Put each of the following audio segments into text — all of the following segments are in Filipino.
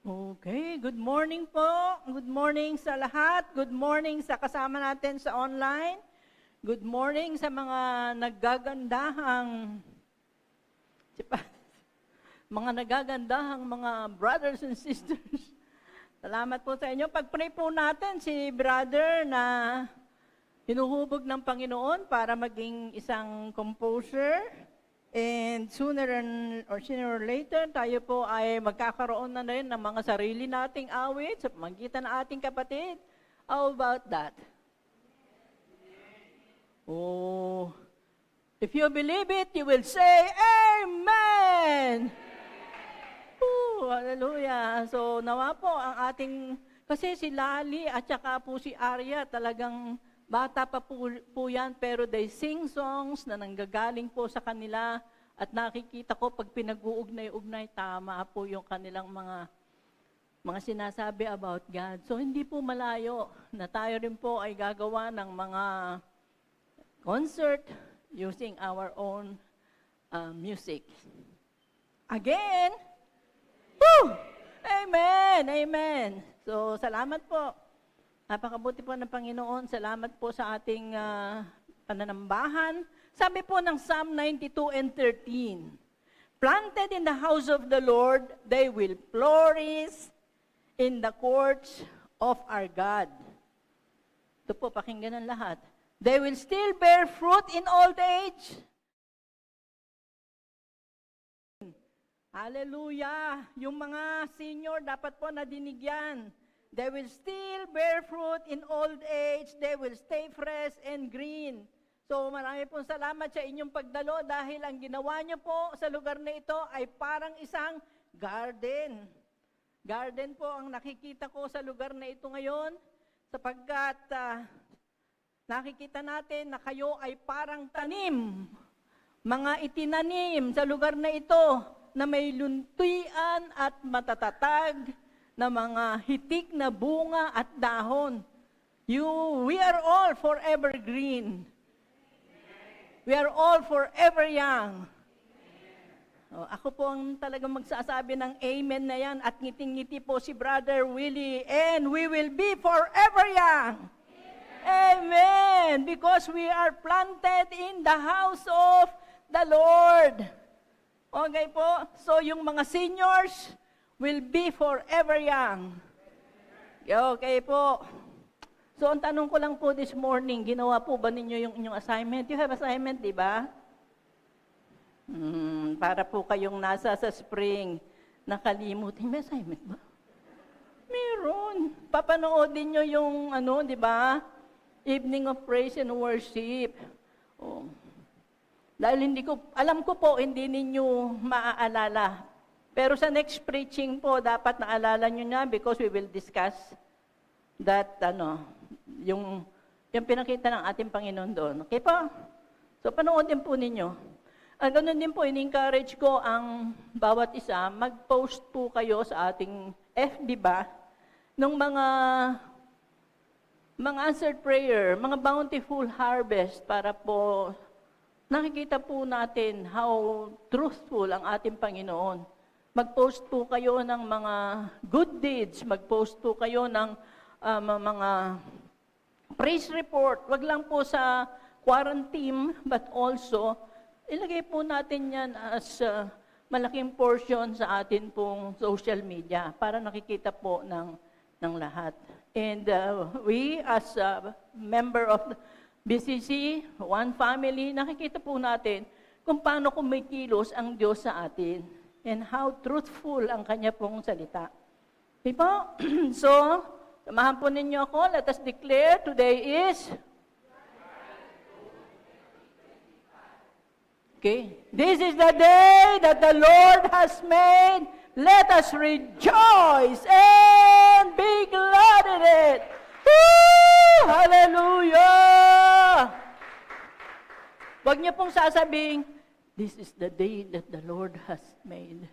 Okay, good morning po. Good morning sa lahat. Good morning sa kasama natin sa online. Good morning sa mga naggagandahang mga brothers and sisters. Salamat po sa inyo. Pag-pray po natin si brother na hinuhubog ng Panginoon para maging isang composer. And sooner or later, tayo po ay magkakaroon na rin ng mga sarili nating awit sa pamagitan ng ating kapatid. How about that? Oh, if you believe it, you will say, Amen! Hallelujah! So, nawa po ang ating, kasi si Lali at saka po si Arya talagang bata pa po yan, pero they sing songs na nanggagaling po sa kanila at nakikita ko pag pinag-uugnay-ugnay, tama po yung kanilang mga sinasabi about God. So hindi po malayo na tayo rin po ay gagawa ng mga concert using our own music. Again, woo! Amen! Amen! So salamat po. Napakabuti po ng Panginoon. Salamat po sa ating pananambahan. Sabi po ng Psalm 92 and 13, planted in the house of the Lord, they will flourish in the courts of our God. Ito po, pakinggan ng lahat. They will still bear fruit in old age. Hallelujah! Yung mga senior, dapat po nadinig yan. They will still bear fruit in old age. They will stay fresh and green. So marami pong salamat sa inyong pagdalo dahil ang ginawa niyo po sa lugar na ito ay parang isang garden. Garden po ang nakikita ko sa lugar na ito ngayon sapagkat nakikita natin na kayo ay parang tanim. Mga itinanim sa lugar na ito na may luntian at matatatag na mga hitik na bunga at dahon. We are all forever green. We are all forever young. Ako po ang talagang magsasabi ng amen na yan at ngiting-ngiti po si Brother Willie, and we will be forever young. Amen. Because we are planted in the house of the Lord. Okay po? So yung mga seniors will be forever young. Okay po. So, ang tanong ko lang po this morning, ginawa po ba ninyo yung inyong assignment? You have assignment, di ba? Para po kayong nasa sa spring, nakalimutin. May assignment ba? Meron. Papanoodin nyo yung, di ba? Evening of Praise and Worship. Oh. Dahil alam ko po, hindi ninyo maaalala. Pero sa next preaching po, dapat naalala nyo na because we will discuss that, yung pinakita ng ating Panginoon doon. Okay po? So, panoodin po ninyo. Ganun din po, in-encourage ko ang bawat isa, mag-post po kayo sa ating FB ba, ng mga answered prayer, mga bountiful harvest para po nakikita po natin how truthful ang ating Panginoon. Mag-post po kayo ng mga good deeds. Mag-post po kayo ng mga praise report. Wag lang po sa quarantine, but also, ilagay po natin yan as malaking portion sa atin pong social media para nakikita po ng lahat. And we, as a member of the BCC, one family, nakikita po natin kung paano kumikilos ang Diyos sa atin. And how truthful ang kanya pong salita. Okay po? So, samahan po ninyo ako. Let us declare today is... Okay. This is the day that the Lord has made. Let us rejoice and be glad in it. Woo! Hallelujah! Huwag niyo pong sasabihin, this is the day that the Lord has made.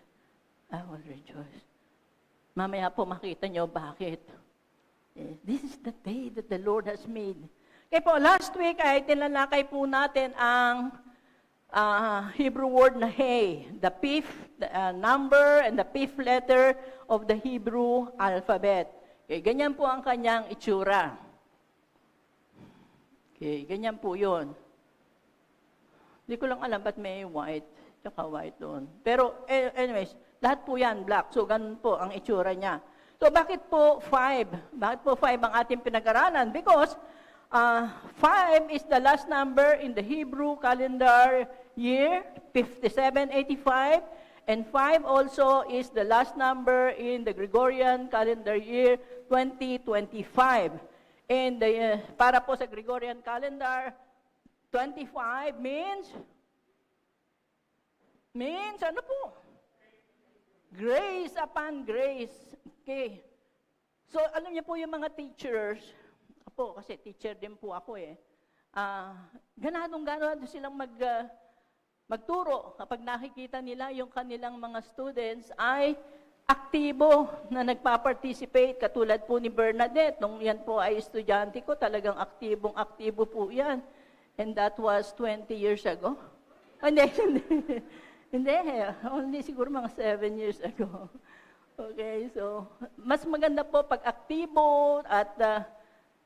I will rejoice. Mamaya po makita nyo bakit. This is the day that the Lord has made. Kaya po, last week ay tinalakay po natin ang Hebrew word na hey, the fifth number and the fifth letter of the Hebrew alphabet. Okay, ganyan po ang kanyang itsura. Okay, ganyan po yun. Hindi ko lang alam ba't may white, tsaka white doon. Pero anyways, lahat po yan black. So ganun po ang itsura niya. So bakit po 5? Bakit po 5 ang ating pinag-aralan? Because 5 is the last number in the Hebrew calendar year, 5785. And 5 also is the last number in the Gregorian calendar year, 2025. And para po sa Gregorian calendar, 25 means ano po? Grace upon grace. Okay. So, alam niyo po yung mga teachers, ako, kasi teacher din po ako ganado silang magturo kapag nakikita nila yung kanilang mga students ay aktibo na nagpa-participate, katulad po ni Bernadette. Nung yan po ay estudyante ko, talagang aktibo po yan. And that was 20 years ago. Hindi. Only siguro mga 7 years ago. Okay, so mas maganda po pag aktibo at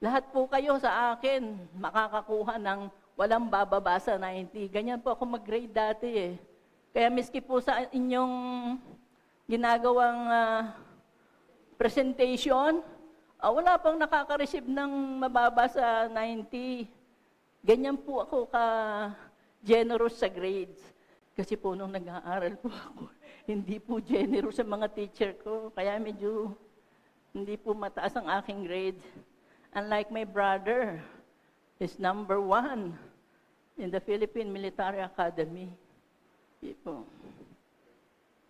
lahat po kayo sa akin makakakuha ng walang bababa sa 90. Ganyan po ako mag-grade dati Kaya miski po sa inyong ginagawang presentation, wala pang nakaka-receive ng mababa sa 90. Ganyan po ako ka-generous sa grades. Kasi po nung nag-aaral po ako, hindi po generous sa mga teacher ko. Kaya medyo hindi po mataas ang aking grade. Unlike my brother, is number 1 in the Philippine Military Academy. Po.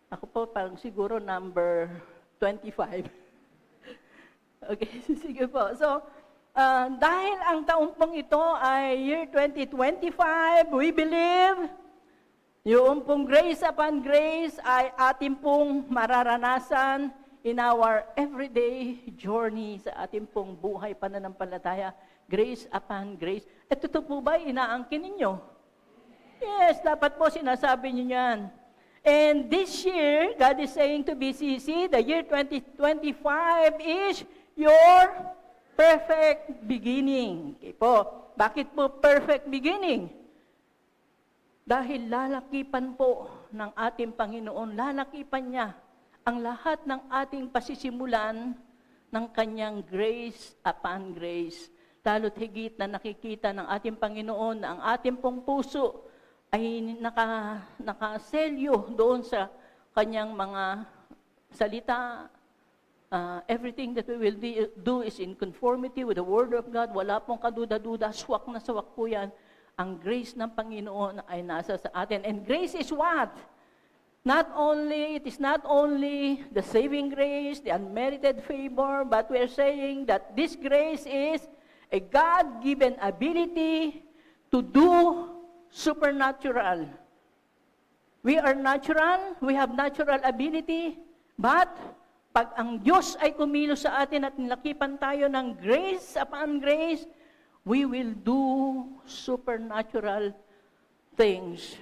Ako po parang siguro number 25. Okay, sige po. So, dahil ang taon pong ito ay year 2025, we believe yung pong grace upon grace ay ating pong mararanasan in our everyday journey sa ating pong buhay pananampalataya. Grace upon grace. Ito po ba inaangkin ninyo? Yes, dapat po sinasabi niyo yan. And this year, God is saying to BCC, the year 2025 is your perfect beginning. Okay po. Bakit po perfect beginning? Dahil lalakipan po ng ating Panginoon, lalakipan niya ang lahat ng ating pasisimulan ng kanyang grace upon grace. Lalo't higit na nakikita ng ating Panginoon na ang ating pong puso ay nakaselyo doon sa kanyang mga salita. Everything that we will do is in conformity with the Word of God. Wala pong kaduda-duda, swak na swak po yan. Ang grace ng Panginoon ay nasa sa atin. And grace is what? It is not only the saving grace, the unmerited favor, but we are saying that this grace is a God-given ability to do supernatural. We are natural, we have natural ability, but pag ang Diyos ay kumilos sa atin at nilakipan tayo ng grace upon grace, we will do supernatural things.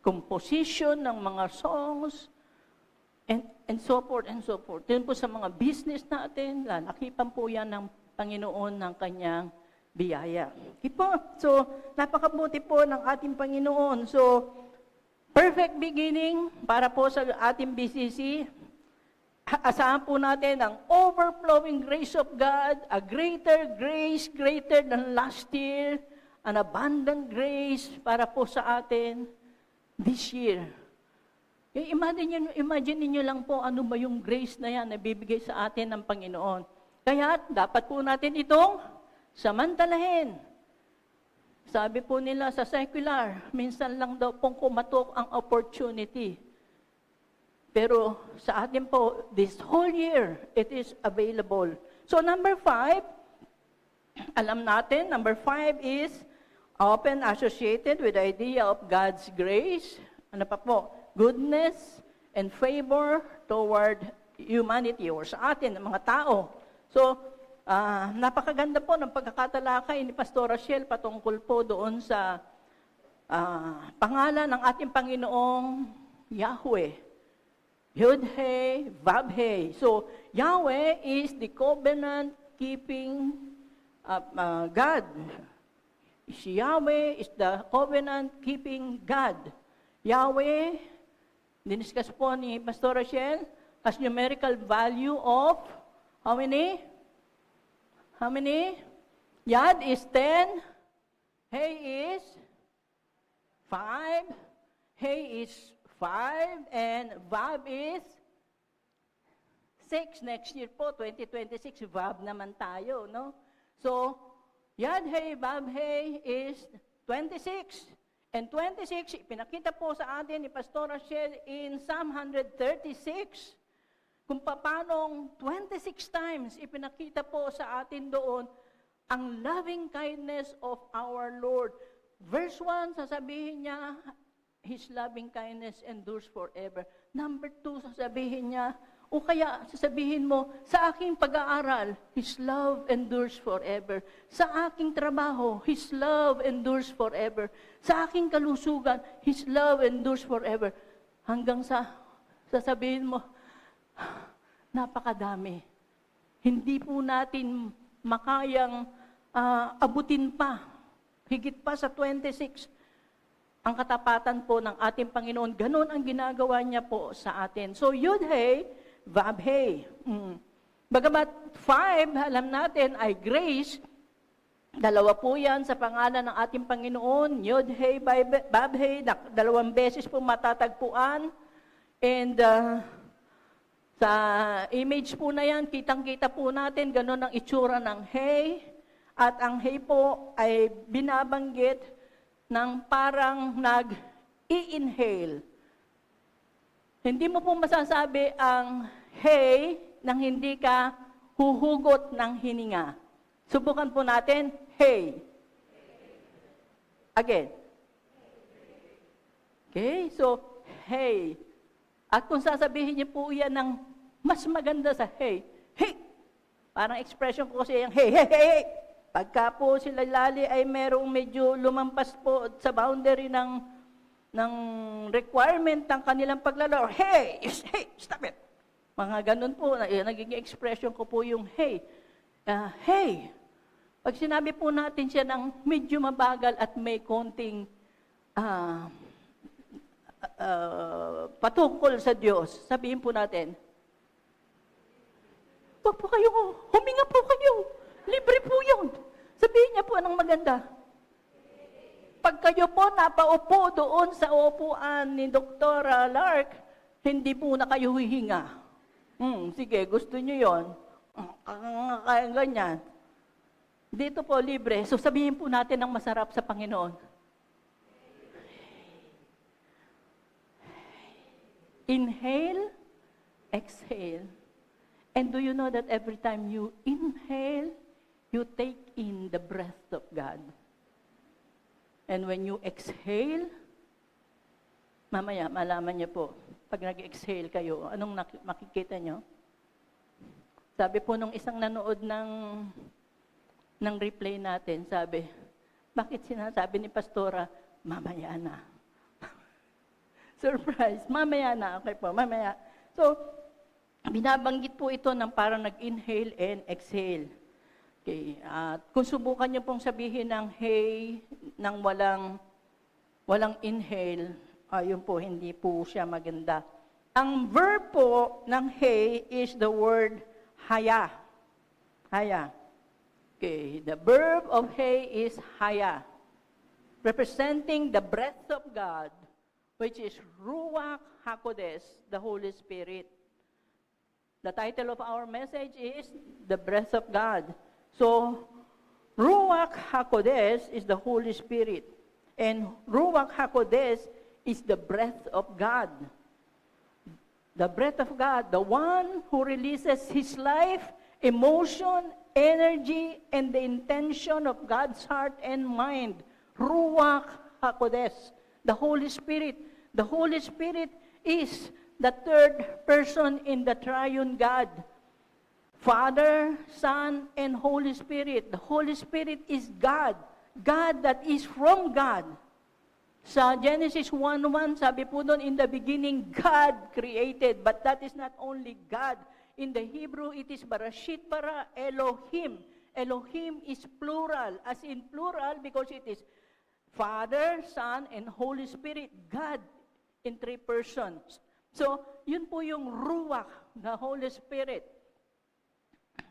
Composition ng mga songs, and so forth and so forth. Yun po sa mga business natin, lalakipan po yan ng Panginoon ng kanyang biyaya. Okay po? So, napakabuti po ng ating Panginoon. So, perfect beginning para po sa ating BCC. Asahan po natin ang overflowing grace of God, a greater grace, greater than last year, an abundant grace para po sa atin this year. Imagine niyo lang po ano ba yung grace na yan na bibigay sa atin ng Panginoon. Kaya dapat po natin itong samantalahin. Sabi po nila sa secular, minsan lang daw pong kumatok ang opportunity. Pero sa atin po, this whole year, it is available. So number 5, alam natin, number 5 is often associated with the idea of God's grace. Ano pa po? Goodness and favor toward humanity or sa atin, mga tao. So, napakaganda po ng pagkakatalakay ni Pastor Rachel patungkol po doon sa pangalan ng ating Panginoong Yahweh. Yud-He, Vav-He. So, Yahweh is the covenant-keeping God. Si Yahweh is the covenant-keeping God. Yahweh, diniscuss po ni Pastor Rachel, has numerical value of how many? How many? Yad is 10. He is 5. He is 5. And Vav is 6. Next year po, 2026, Vav naman tayo, no? So, Yad He, Vav He is 26. And 26, pinakita po sa atin ni Pastor Rachel in Psalm 136, kung paanong 26 times ipinakita po sa atin doon ang loving kindness of our Lord. Verse 1, sasabihin niya, His loving kindness endures forever. Number 2, sasabihin niya, o kaya sasabihin mo, sa aking pag-aaral, His love endures forever. Sa aking trabaho, His love endures forever. Sa aking kalusugan, His love endures forever. Hanggang sa sasabihin mo, napakadami. Hindi po natin makayang abutin pa, higit pa sa 26, ang katapatan po ng ating Panginoon. Ganon ang ginagawa niya po sa atin. So, Yud-He, Vav-He. Bagamat 5, alam natin, ay grace. Dalawa po yan sa pangalan ng ating Panginoon. Yud-He, Vav-He, 2 beses po matatagpuan. And sa image po na yan, kitang-kita po natin, ganon ang itsura ng He. At ang He po ay binabanggit ng parang nag-i-inhale. Hindi mo po masasabi ang He nang hindi ka huhugot ng hininga. Subukan po natin, He. Again. Okay, so He. At kung sasabihin niyo po yan ng mas maganda sa He, He. Parang expression ko kasi yung He, He, He, He. Pagka po sila lali ay merong medyo lumampas po sa boundary ng requirement ng kanilang paglalaro, hey, hey, stop it. Mga ganun po, nagiging expression ko po yung hey. Hey. Pag sinabi po natin siya ng medyo mabagal at may konting patungkol sa Diyos, sabihin po natin, wag po kayo, huminga po kayo, libre po yun. Sabihin niya po ng maganda. Pag kayo po napaupo doon sa upuan ni Dr. Lark, hindi po na kayo hihinga. Sige, gusto niyo yon. Kaya ganyan. Dito po, libre. So sabihin po natin ang masarap sa Panginoon. Inhale, exhale. And do you know that every time you inhale, you take in the breath of God? And when you exhale, mamaya, malaman niyo po, pag nag-exhale kayo, anong makikita niyo? Sabi po nung isang nanood ng replay natin, sabi, bakit sinasabi ni Pastora, mamaya na? Surprise, mamaya na. Okay po, mamaya. So, binabanggit po ito ng parang nag-inhale and exhale. Okay, at kung subukan niyo pong sabihin ng hey nang walang inhale, yun po, hindi po siya maganda. Ang verb po ng hey is the word haya. Haya. Okay, the verb of hey is haya, representing the breath of God, which is Ruach HaKodesh, the Holy Spirit. The title of our message is The Breath of God. So, Ruach HaKodesh is the Holy Spirit. And Ruach HaKodesh is the breath of God. The breath of God, the one who releases His life, emotion, energy, and the intention of God's heart and mind. Ruach HaKodesh, the Holy Spirit. The Holy Spirit is the third person in the triune God. Father, Son, and Holy Spirit. The Holy Spirit is God. God that is from God. Sa Genesis 1:1, sabi po doon, in the beginning, God created. But that is not only God. In the Hebrew, it is Barashit bara Elohim. Elohim is plural, as in plural because it is Father, Son, and Holy Spirit. God in three persons. So, yun po yung Ruach, the Holy Spirit.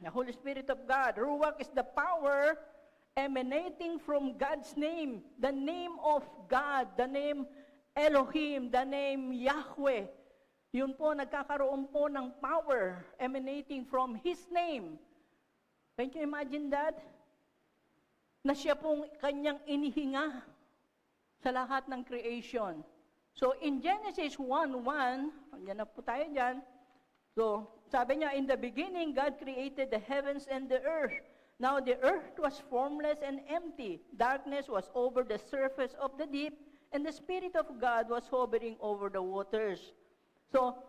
The Holy Spirit of God. Ruach is the power emanating from God's name. The name of God, the name Elohim, the name Yahweh. Yun po, nagkakaroon po ng power emanating from His name. Can you imagine that? Na siya pong kanyang inihinga sa lahat ng creation. So, in Genesis 1:1, yan na po tayo dyan. So, sabi niya, in the beginning, God created the heavens and the earth. Now, the earth was formless and empty. Darkness was over the surface of the deep, and the Spirit of God was hovering over the waters. So,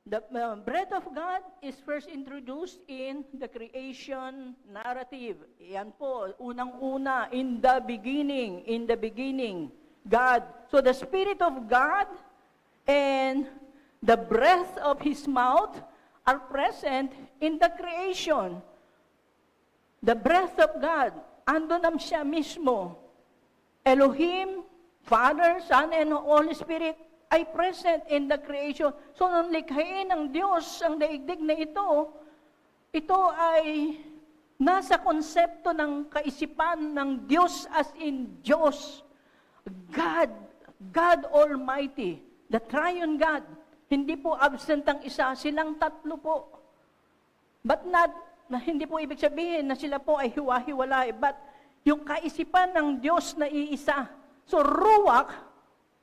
the breath of God is first introduced in the creation narrative. Yan po, unang-una, in the beginning, God. So, the Spirit of God and the breath of His mouth are present in the creation. The breath of God, andun siya mismo. Elohim, Father, Son, and Holy Spirit ay present in the creation. So, nung likhain ng Diyos ang daigdig na ito ay nasa konsepto ng kaisipan ng Diyos as in Diyos. God Almighty, the Triune God. Hindi po absent ang isa, silang tatlo po. But hindi po ibig sabihin na sila po ay hiwa-hiwalay, but yung kaisipan ng Diyos na iisa. So, Ruach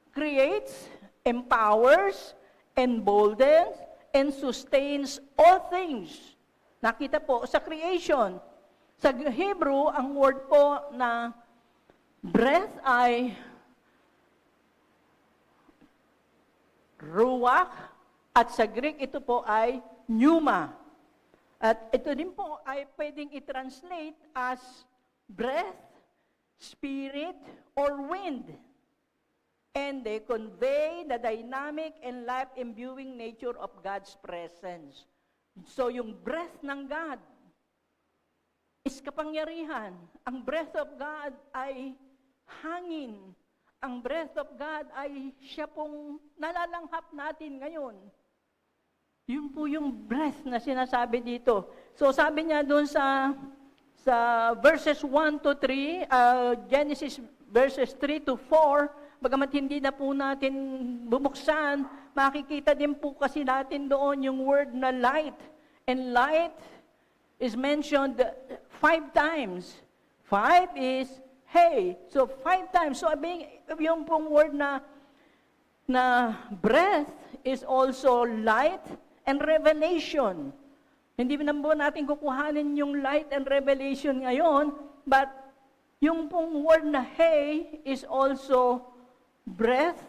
creates, empowers, emboldens, and sustains all things. Nakita po sa creation. Sa Hebrew, ang word po na breath ay Ruach, at sa Greek ito po ay pneuma. At ito din po ay pwedeng i-translate as breath, spirit, or wind. And they convey the dynamic and life-imbuing nature of God's presence. So yung breath ng God is kapangyarihan. Ang breath of God ay hangin. Ang breath of God ay siya pong nalalanghap natin ngayon. Yun po yung breath na sinasabi dito. So sabi niya doon sa verses 1 to 3, Genesis verses 3 to 4, bagamat hindi na po natin bubuksan, makikita din po kasi natin doon yung word na light. And light is mentioned 5 times. 5 is hey. So 5 times. So yung pong word na breath is also light and revelation. Hindi naman natin kukuhanin yung light and revelation ngayon, but yung pong word na hey is also breath,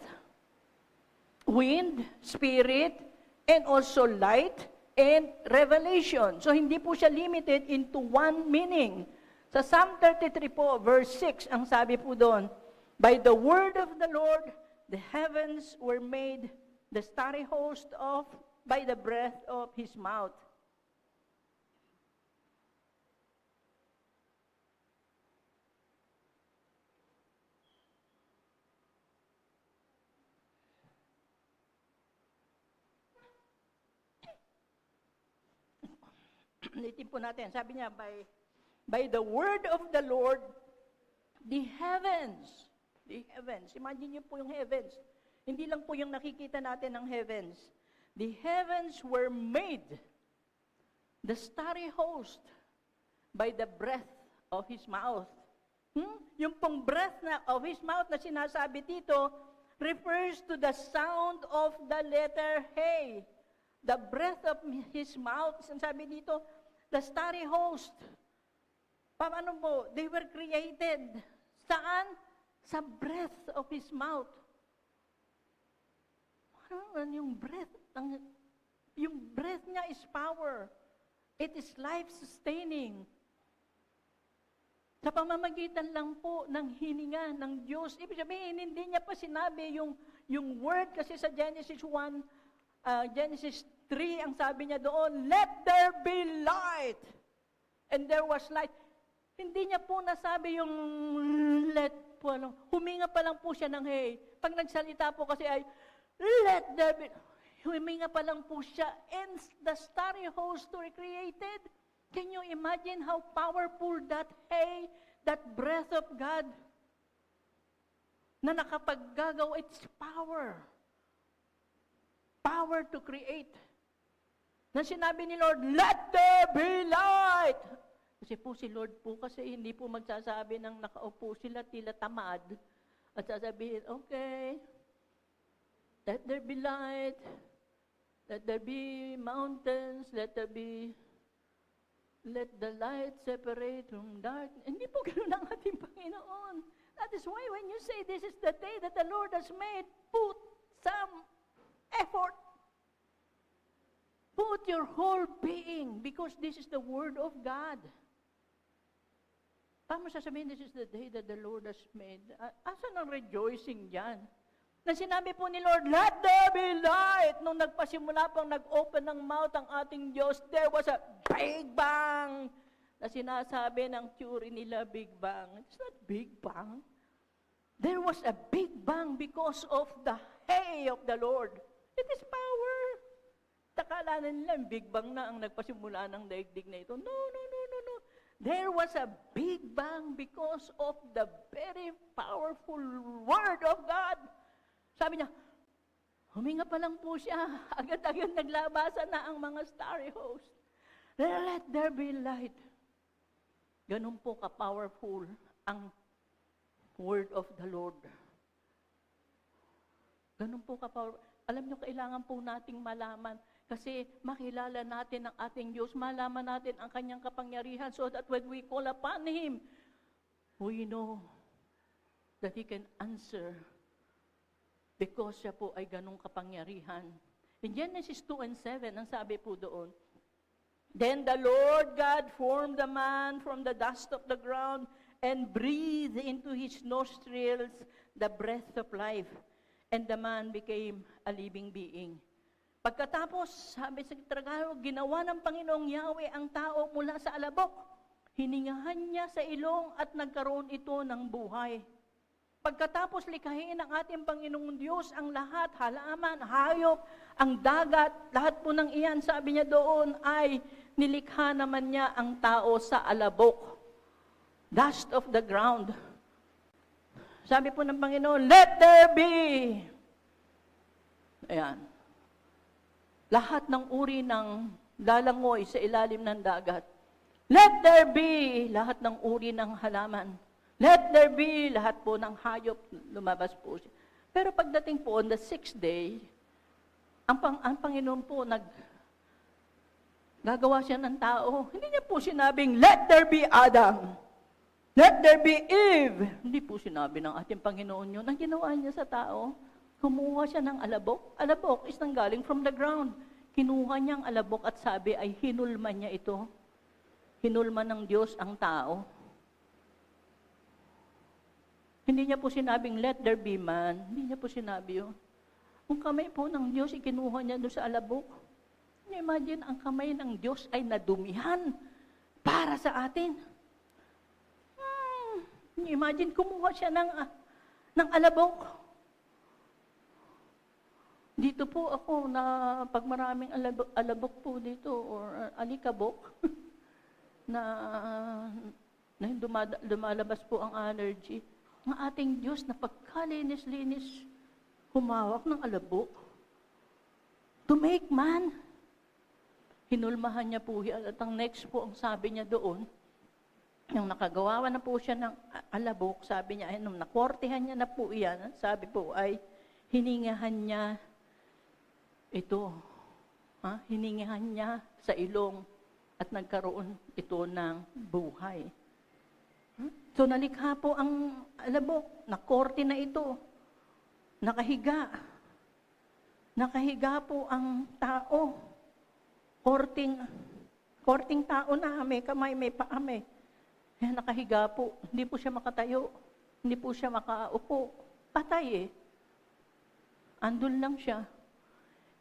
wind, spirit, and also light and revelation. So hindi po siya limited into one meaning. Sa Psalm 33 po, verse 6, ang sabi po doon, by the word of the Lord, the heavens were made, the starry host by the breath of His mouth. Ulitin po natin. Sabi niya, by the word of the Lord, the heavens, imagine niyo po yung heavens. Hindi lang po yung nakikita natin ng heavens. The heavens were made, the starry host, by the breath of His mouth. Yung pong breath of His mouth na sinasabi dito, refers to the sound of the letter hey. The breath of His mouth, sabi dito, the starry host. Paano po? They were created. Saan? Sa breath of His mouth. Yung breath niya is power. It is life-sustaining. Sa pamamagitan lang po ng hininga ng Diyos. Ibig sabihin, hindi niya pa sinabi yung word kasi sa Genesis 1, Genesis 3, ang sabi niya doon, let there be light. And there was light. Hindi niya po nasabi yung let po. Huminga pa lang po siya ng hey. Pag nagsalita po kasi ay, let there be. Huminga pa lang po siya and the starry host were created. Can you imagine how powerful that hay, that breath of God na nakapaggagawa, it's power. Power to create. Na sinabi ni Lord, let there be light. Kasi po si Lord po kasi hindi po magsasabi ng nakaupo sila tila tamad at sasabihin, okay, let there be light, let there be mountains, let the light separate from darkness. Hindi po ganoon ang ating Panginoon. That is why when you say, this is the day that the Lord has made, put some effort. Put your whole being, because this is the Word of God. Paano sasabihin, this is the day that the Lord has made? Asan ang rejoicing dyan? Na sinabi po ni Lord, let there be light. Nung nagpasimula pang nag-open ng mouth ang ating Diyos, there was a big bang na sinasabi ng theory nila, big bang. It's not big bang. There was a big bang because of the hay of the Lord. It is power. Takalanan nila, big bang na ang nagpasimula ng daigdig na ito. No. There was a big bang because of the very powerful Word of God. Sabi niya, huminga pa lang po siya. Agad-agad naglabasan na ang mga starry host. Let there be light. Ganun po ka-powerful ang Word of the Lord. Ganun po ka-powerful. Alam niyo, kailangan po nating malaman kasi makilala natin ang ating Diyos, malaman natin ang kanyang kapangyarihan so that when we call upon Him, we know that He can answer because siya po ay ganong kapangyarihan. In Genesis 2 and 7, ang sabi po doon, then the Lord God formed the man from the dust of the ground and breathed into his nostrils the breath of life. And the man became a living being. Pagkatapos, sabi sa Tagalog, ginawa ng Panginoong Yahweh ang tao mula sa alabok. Hiningahan niya sa ilong at nagkaroon ito ng buhay. Pagkatapos likhain ng ating Panginoong Diyos ang lahat, halaman, hayop, ang dagat, lahat po ng iyan, sabi niya doon, ay nilikha naman niya ang tao sa alabok. Dust of the ground. Sabi po ng Panginoon, let there be. Ayan. Lahat ng uri ng lalangoy sa ilalim ng dagat. Let there be. Lahat ng uri ng halaman. Let there be. Lahat po ng hayop, lumabas po siya. Pero pagdating po on the 6th day, ang Panginoon po gagawa siya ng tao. Hindi niya po sinabing, let there be Adam. Let there be Eve. Hindi po sinabi ng ating Panginoon yun. Ang ginawa niya sa tao, kumuha siya ng alabok. Alabok is nanggaling from the ground. Kinuha niya ang alabok at sabi ay hinulman niya ito. Hinulman ng Diyos ang tao. Hindi niya po sinabing, let there be man. Hindi niya po sinabi yun. Ang kamay po ng Diyos, ikinuha niya doon sa alabok. Imagine, ang kamay ng Diyos ay nadumihan para sa atin. Imagine, kumuha siya ng alabok. Dito po ako na pag maraming alabok po dito or alikabok na lumalabas po ang allergy. Ang ating Diyos na pagkalinis-linis humawak ng alabok to make man. Hinulmahan niya po yan. At ang next po, ang sabi niya doon, yung nakagawa na po siya ng alabok, sabi niya, ay nung nakortehan niya na po iyan, sabi po ay hiningahan niya ito. Hiningahan niya sa ilong at nagkaroon ito ng buhay. So nalikha po ang alabok, nakorte na ito, nakahiga. Nakahiga po ang tao. Korting tao na, may kamay, may paa, may Kaya nakahiga po, hindi po siya makatayo, hindi po siya makaupo. Patay eh. Andun lang siya.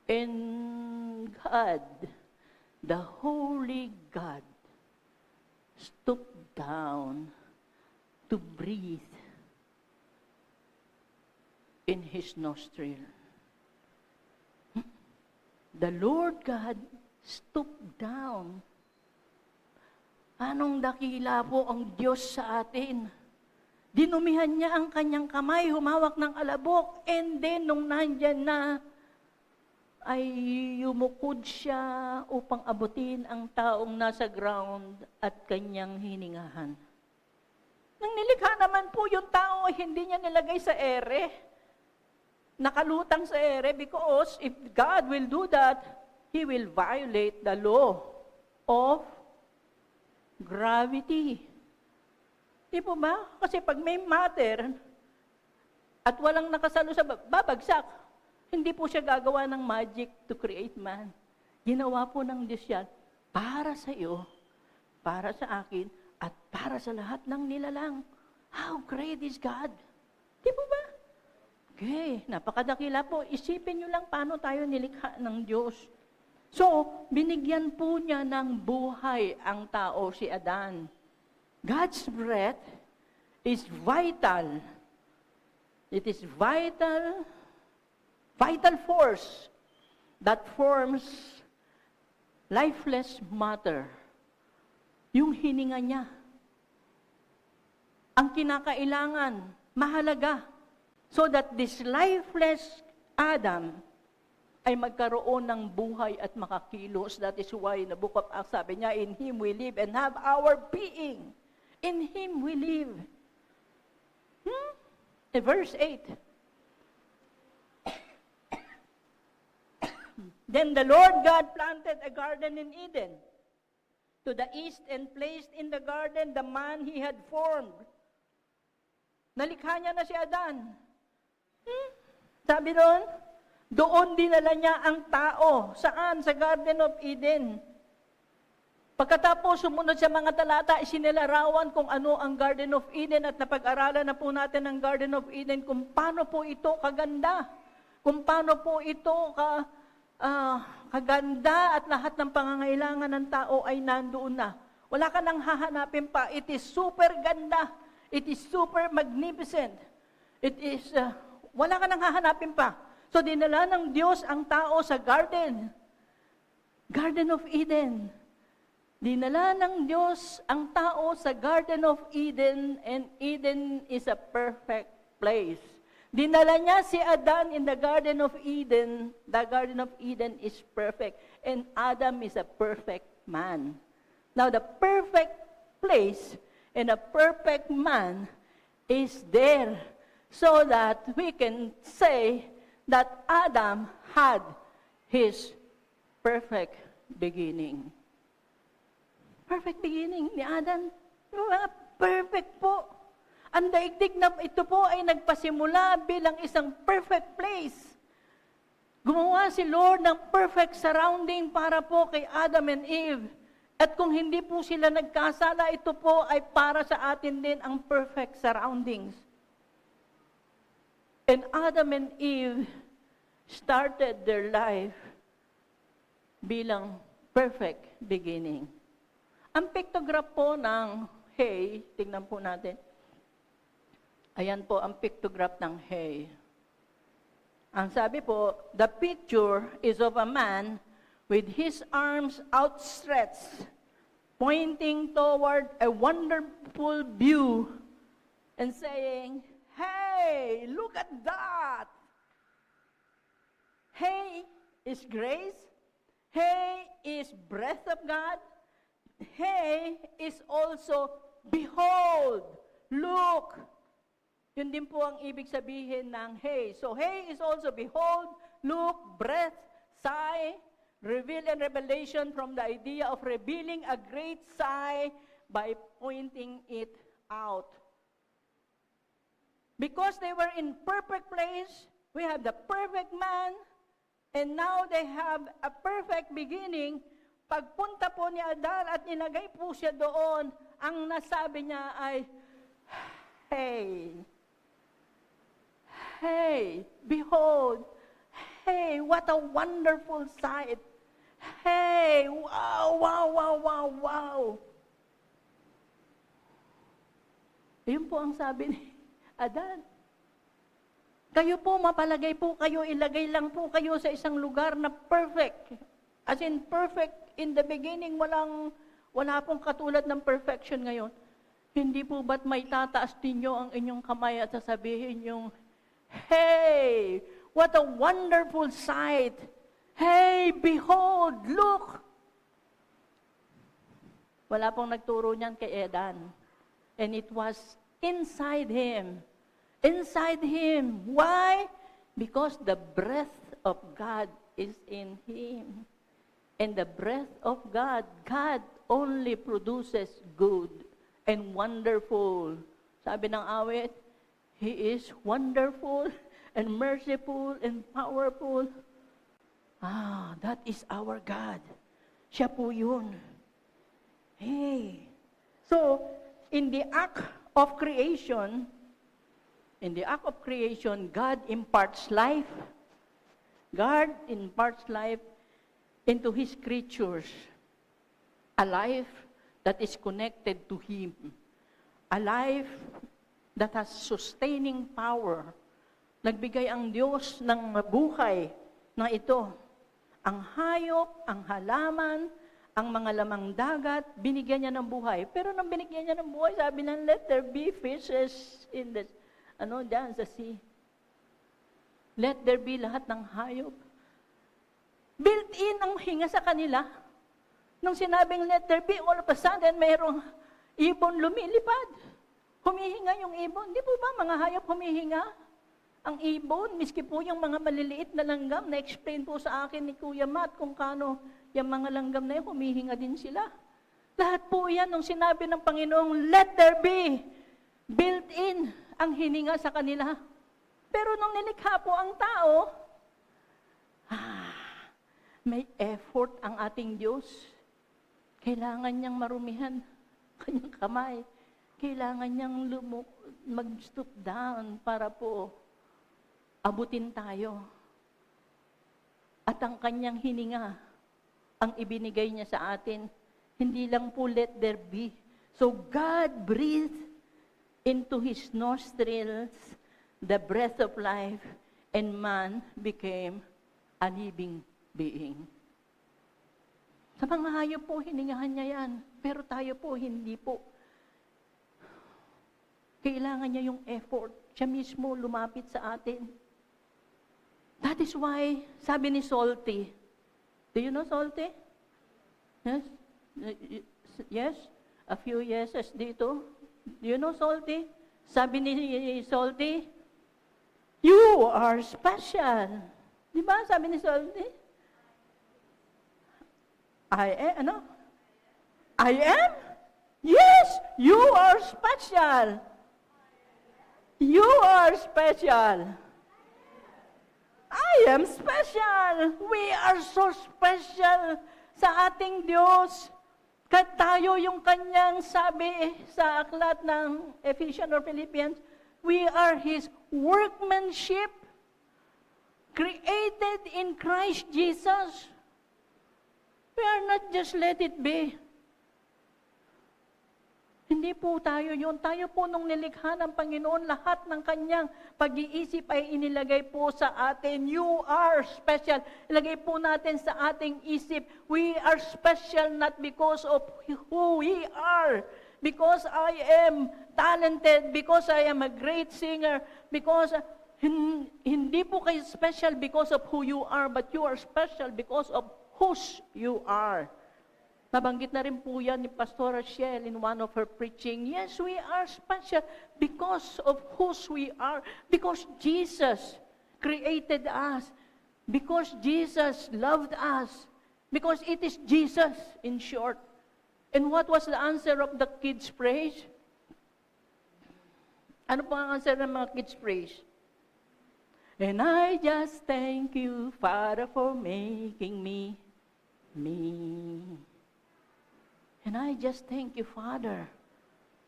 And God, the Holy God, stooped down to breathe in his nostril. The Lord God stooped down. Anong dakila po ang Diyos sa atin? Dinumihan niya ang kanyang kamay, humawak ng alabok, and then nung nandyan na, ay yumukod siya upang abutin ang taong nasa ground at kanyang hiningahan. Nang nilikha naman po yung tao, hindi niya nilagay sa ere. Nakalutang sa ere because if God will do that, He will violate the law of gravity. Di po ba? Kasi pag may matter at walang nakasalo sa babagsak, hindi po siya gagawa ng magic to create man. Ginawa po ng Diyos yan para sa iyo, para sa akin, at para sa lahat ng nilalang. How great is God? Di po ba? Okay, napakadakila po. Isipin nyo lang paano tayo nilikha ng Diyos. So, binigyan po niya ng buhay ang tao, si Adan. God's breath is vital. It is vital force that forms lifeless matter. Yung hininga niya. Ang kinakailangan, mahalaga. So that this lifeless Adam ay magkaroon ng buhay at makakilos. That is why in the book of Acts, sabi niya, in Him we live and have our being. In Him we live. Verse 8. Then the Lord God planted a garden in Eden to the east and placed in the garden the man He had formed. Nalikha niya na si Adan. Sabi doon dinala niya ang tao. Saan? Sa Garden of Eden. Pagkatapos sumunod sa mga talata, isinilarawan kung ano ang Garden of Eden at napag-aralan na po natin ang Garden of Eden kung paano po ito kaganda. Kung paano po ito kaganda at lahat ng pangangailangan ng tao ay nandoon na. Wala ka nang hahanapin pa. It is super ganda. It is super magnificent. It is, wala ka nang hahanapin pa. So dinala ng Diyos ang tao sa garden. Garden of Eden. Dinala ng Diyos ang tao sa Garden of Eden, and Eden is a perfect place. Dinala niya si Adan in the Garden of Eden. The Garden of Eden is perfect. And Adam is a perfect man. Now, the perfect place and a perfect man is there so that we can say that Adam had his perfect beginning. Perfect beginning ni Adam. Perfect po. Ang daigdig na ito po ay nagpasimula bilang isang perfect place. Gumawa si Lord ng perfect surrounding para po kay Adam and Eve. At kung hindi po sila nagkasala, ito po ay para sa atin din ang perfect surroundings. And Adam and Eve started their life bilang perfect beginning. Ang pictograph po ng hay, tingnan po natin. Ayan po ang pictograph ng hay. Ang sabi po, the picture is of a man with his arms outstretched, pointing toward a wonderful view and saying, "Hey, look at that!" Hay is grace. Hay is breath of God. Hay is also behold, look. Yun din po ang ibig sabihin ng hay. So hay is also behold, look, breath, sigh, reveal and revelation from the idea of revealing a great sigh by pointing it out. Because they were in perfect place, we have the perfect man, and now they have a perfect beginning Pagpunta po ni Adan at nilagay po siya doon, ang nasabi niya ay, hey, hey, behold, hey, what a wonderful sight. Hey, wow, wow, wow, wow, wow. Yun po ang sabi ni Adan. Kayo po, mapalagay po kayo, ilagay lang po kayo sa isang lugar na perfect. As in perfect in the beginning, wala pong katulad ng perfection ngayon. Hindi po ba't may tataas ninyo ang inyong kamay at sasabihin yung, hey, what a wonderful sight. Hey, behold, look. Wala pong nagturo niyan kay Adan. And it was inside him. Inside him. Why? Because the breath of God is in him. And the breath of God, God only produces good and wonderful. Sabi ng awit, He is wonderful and merciful and powerful. That is our God. Siya po yun. Hey. So, in the act of creation, God imparts life. God imparts life into His creatures. A life that is connected to Him. A life that has sustaining power. Nagbigay ang Diyos ng buhay na ito. Ang hayop, ang halaman, ang mga lamang dagat, binigyan niya ng buhay. Pero nang binigyan niya ng buhay, sabi ng, let there be fishes in the, diyan sa sea. Let there be lahat ng hayop. Built-in ang hinga sa kanila. Nung sinabing let there be, all of a sudden, mayroong ibon lumilipad. Humihinga yung ibon. Di po ba mga hayop humihinga? Ang ibon, miski po yung mga maliliit na langgam, na-explain po sa akin ni Kuya Matt kung kano yung mga langgam na yun, humihinga din sila. Lahat po yan, nung sinabi ng Panginoong, let there be, built-in ang hininga sa kanila. Pero nung nilikha po ang tao, may effort ang ating Diyos. Kailangan niyang marumihan kanyang kamay. Kailangan niyang mag-stoop down para po abutin tayo. At ang kanyang hininga, ang ibinigay niya sa atin, hindi lang po let there be. So God breathed into His nostrils the breath of life, and man became a living being. Sa mga hayop po, hiningahan niya yan. Pero tayo po, hindi po. Kailangan niya yung effort. Siya mismo lumapit sa atin. That is why, sabi ni Salty, do you know Salty? Yes? Yes? A few yeses dito. Do you know Salty? Sabi ni Salty, you are special. Di ba? Sabi ni Salty? I am? Yes, you are special. You are special. I am special. We are so special sa ating Diyos. Kahit tayo yung kanyang sabi sa aklat ng Ephesians or Philippians, we are His workmanship, created in Christ Jesus. We are not just let it be. Hindi po tayo yun. Tayo po nung nilikha ng Panginoon, lahat ng kanyang pag-iisip ay inilagay po sa atin. You are special. Ilagay po natin sa ating isip. We are special not because of who we are. Because I am talented. Because I am a great singer. Because hindi po kayo special because of who you are, but you are special because of whose you are. Nabanggit na rin po yan ni Pastor Rachel in one of her preaching. Yes, we are special because of whose we are. Because Jesus created us. Because Jesus loved us. Because it is Jesus, in short. And what was the answer of the kids' praise? Ano po ang answer ng mga kids' praise? And I just thank you, Father, for making me. me. And I just thank you, Father.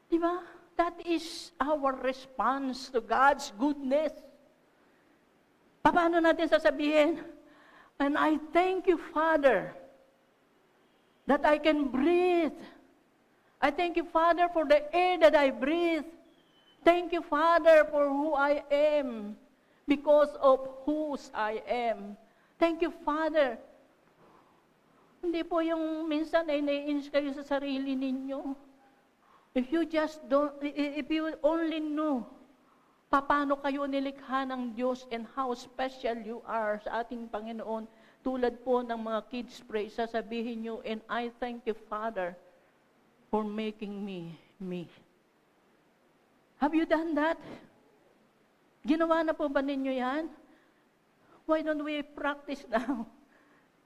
Di ba? That is our response to God's goodness. Paano natin sasabihin? And I thank you, Father, that I can breathe. I thank you, Father, for the air that I breathe. Thank you, Father, for who I am, because of whose I am. Thank you, Father. Hindi po yung minsan ay nai-ins kayo sa sarili ninyo. If you only knew paano kayo nilikha ng Diyos and how special you are sa ating Panginoon, tulad po ng mga kids praise, sasabihin nyo, and I thank you, Father, for making me, me. Have you done that? Ginawa na po ba ninyo yan? Why don't we practice now?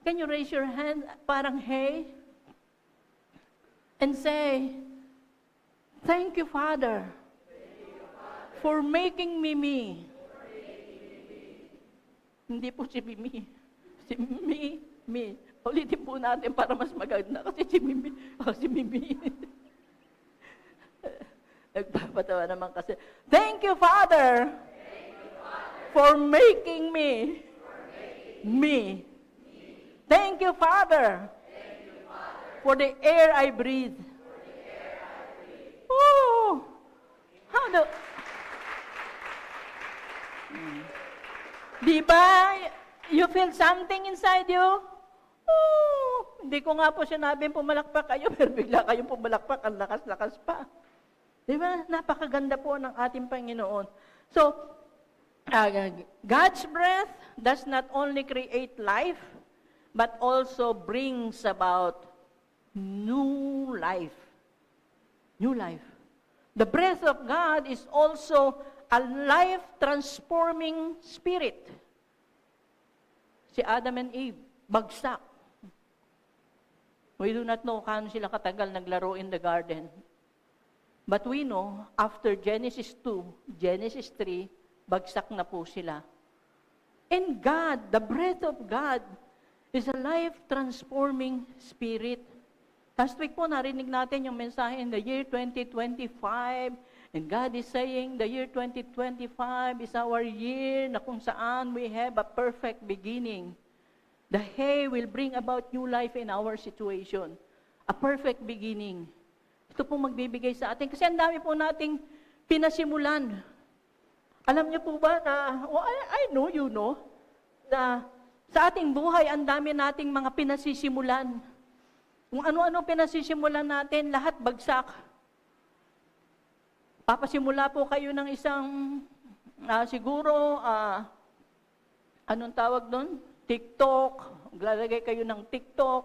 Can you raise your hand, parang hey? And say, thank you, Father, for making me me. Hindi po si Mimi. Si me. Ulitin po natin para mas maganda. Kasi si Mimi. Si Mimi. Nagpapatawa naman kasi. Thank you, Father, for making me. Me. Thank you, Father, for the air I breathe. Oh, how do... Di ba, you feel something inside you? Oh, hindi ko nga po sinabing pumalakpak kayo, pero bigla kayong pumalakpak, ang lakas-lakas pa. Di ba? Napakaganda po ng ating Panginoon. So, God's breath does not only create life, but also brings about new life. New life. The breath of God is also a life-transforming spirit. Si Adam and Eve, bagsak. We do not know kano sila katagal naglaro in the garden. But we know, after Genesis 2, Genesis 3, bagsak na po sila. And God, the breath of God, is a life-transforming spirit. Last week po, narinig natin yung mensahe in the year 2025, and God is saying the year 2025 is our year na kung saan we have a perfect beginning. The hay will bring about new life in our situation. A perfect beginning. Ito po magbibigay sa atin. Kasi ang dami po nating pinasimulan. Alam niyo po ba na, I know, you know, na sa ating buhay, ang dami nating mga pinasisimulan. Kung ano-ano pinasisimulan natin, lahat bagsak. Papasimula po kayo ng isang, siguro, anong tawag doon? TikTok. Lalagay kayo ng TikTok.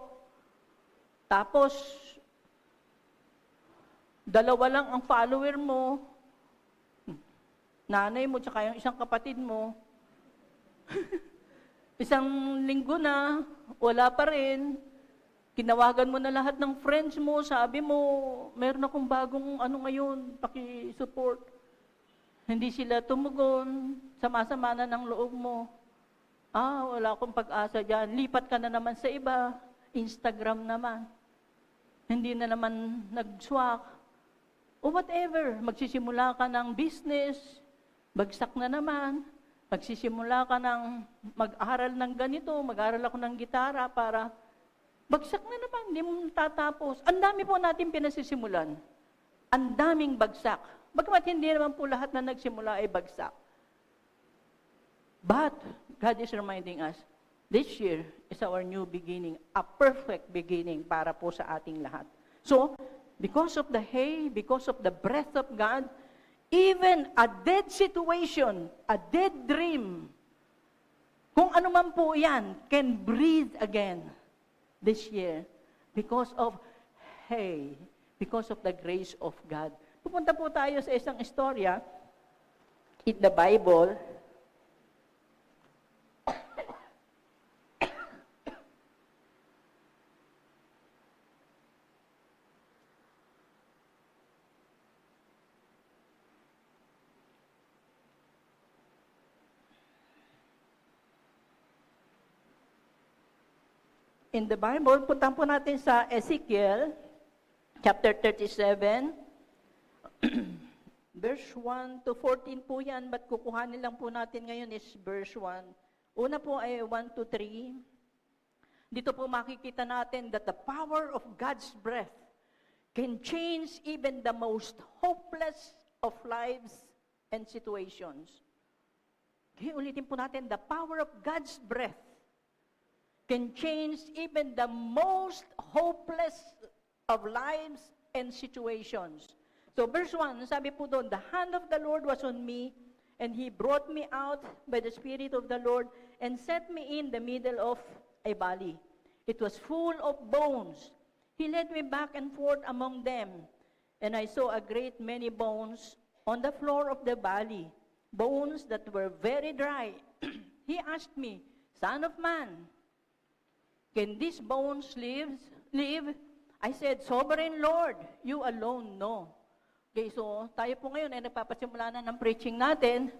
Tapos, dalawa lang ang follower mo. Nanay mo, tsaka yung isang kapatid mo. Isang linggo na, wala pa rin. Kinawagan mo na lahat ng friends mo, sabi mo, meron akong bagong ngayon, paki-support. Hindi sila tumugon, sama-sama na ng loob mo. Wala akong pag-asa dyan. Lipat ka na naman sa iba, Instagram naman. Hindi na naman nag-swak. O whatever, magsisimula ka ng business, bagsak na naman. Magsisimula ka ng mag-aral ng ganito, mag-aral ako ng gitara para bagsak na naman, hindi mo tatapos. Ang dami po natin pinasisimulan. Ang daming bagsak. Bagamat hindi naman po lahat na nagsimula ay bagsak. But, God is reminding us, this year is our new beginning, a perfect beginning para po sa ating lahat. So, because of the hay, because of the breath of God, even a dead situation, a dead dream, kung ano man po yan, can breathe again this year because of hay, because of the grace of God. Pupunta po tayo sa isang istorya in the Bible. in the Bible, puntahan po natin sa Ezekiel, chapter 37, verse 1 to 14 po yan, but kukuhanin lang po natin ngayon is verse 1. Una po ay 1 to 3. Dito po makikita natin that the power of God's breath can change even the most hopeless of lives and situations. Okay, ulitin po natin, the power of God's breath can change even the most hopeless of lives and situations. So verse 1, sabi po doon, the hand of the Lord was on me, and He brought me out by the Spirit of the Lord and set me in the middle of a valley. It was full of bones. He led me back and forth among them, and I saw a great many bones on the floor of the valley, bones that were very dry. He asked me, Son of man, can these bones live? I said, Sovereign Lord, you alone know. Okay, so tayo po ngayon ay nagpapasimula na ng preaching natin.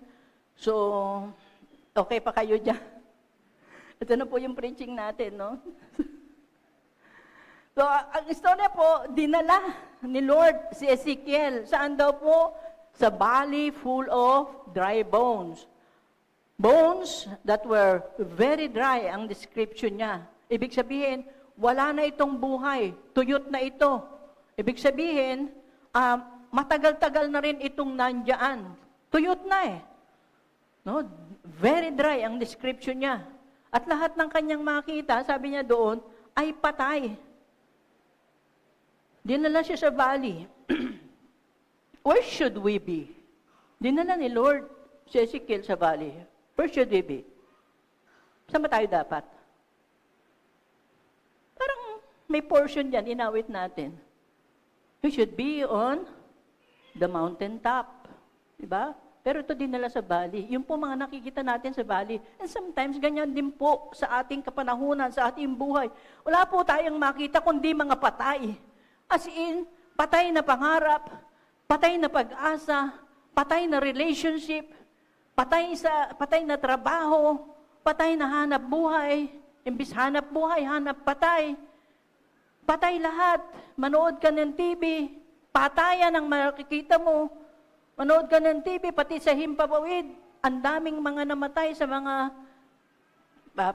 So, okay pa kayo dyan? Ito na po yung preaching natin, no? So, ang istorya po, dinala ni Lord si Ezekiel. Saan daw po? Sa valley full of dry bones. Bones that were very dry, ang description niya. Ibig sabihin, wala na itong buhay. Tuyot na ito. Ibig sabihin, matagal-tagal na rin itong nandyan. Tuyot na eh. No? Very dry ang description niya. At lahat ng kanyang makita, sabi niya doon, ay patay. Dinala siya sa valley. Where should we be? Dinala ni Lord si Ezekiel sa valley. Where should we be? Saan ba tayo dapat? Parang may portion dyan, inawit natin. We should be on the mountaintop. Diba? Pero ito dinala sa valley. Yung po mga nakikita natin sa valley. And sometimes ganyan din po sa ating kapanahunan, sa ating buhay. Wala po tayong makita kundi mga patay. As in, patay na pangarap, patay na pag-asa, patay na relationship, patay na trabaho, patay na hanap buhay, imbis hanap buhay, hanap patay. Patay lahat. Manood ka ng TV, patayan ang makikita mo. Manood ka ng TV, pati sa Himpapawid, ang daming mga namatay sa mga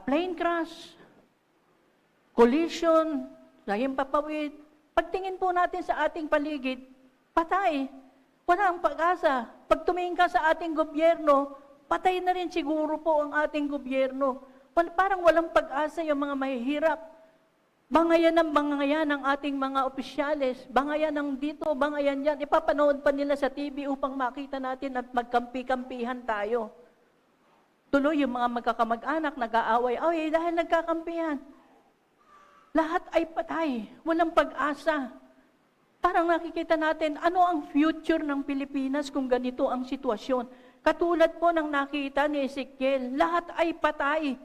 plane crash, collision, sa Himpapawid. Pagtingin po natin sa ating paligid, patay. Wala ang pag-asa. Pag tumingin ka sa ating gobyerno, patay na rin siguro po ang ating gobyerno. Parang walang pag-asa yung mga mahihirap. Bangayan ng ating mga opisyales. Bangayan ng dito, bangayan dyan. Ipapanood pa nila sa TV upang makita natin at magkampi-kampihan tayo. Tuloy yung mga magkakamag-anak, nag-aaway-away dahil nagkakampihan. Lahat ay patay. Walang pag-asa. Parang nakikita natin, ano ang future ng Pilipinas kung ganito ang sitwasyon? Katulad po ng nakita ni Ezekiel, lahat ay patay.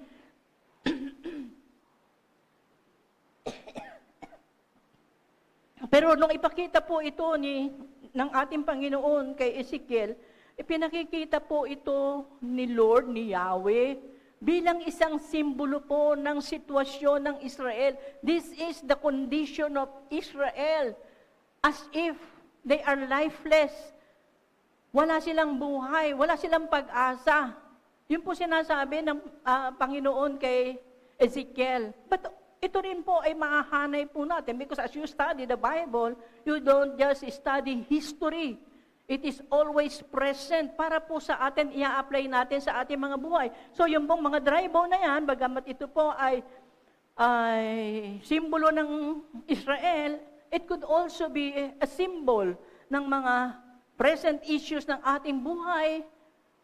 Pero nung ipakita po ito ng ating Panginoon kay Ezekiel, ipinakikita po ito ni Lord, ni Yahweh, bilang isang simbolo po ng sitwasyon ng Israel. This is the condition of Israel. As if they are lifeless. Wala silang buhay, wala silang pag-asa. Yun po sinasabi ng Panginoon kay Ezekiel. But ito rin po ay mahahanay po natin because as you study the Bible, you don't just study history. It is always present para po sa atin, i-apply natin sa ating mga buhay. So yung pong mga dry bone na yan, bagamat ito po ay simbolo ng Israel, it could also be a symbol ng mga present issues ng ating buhay,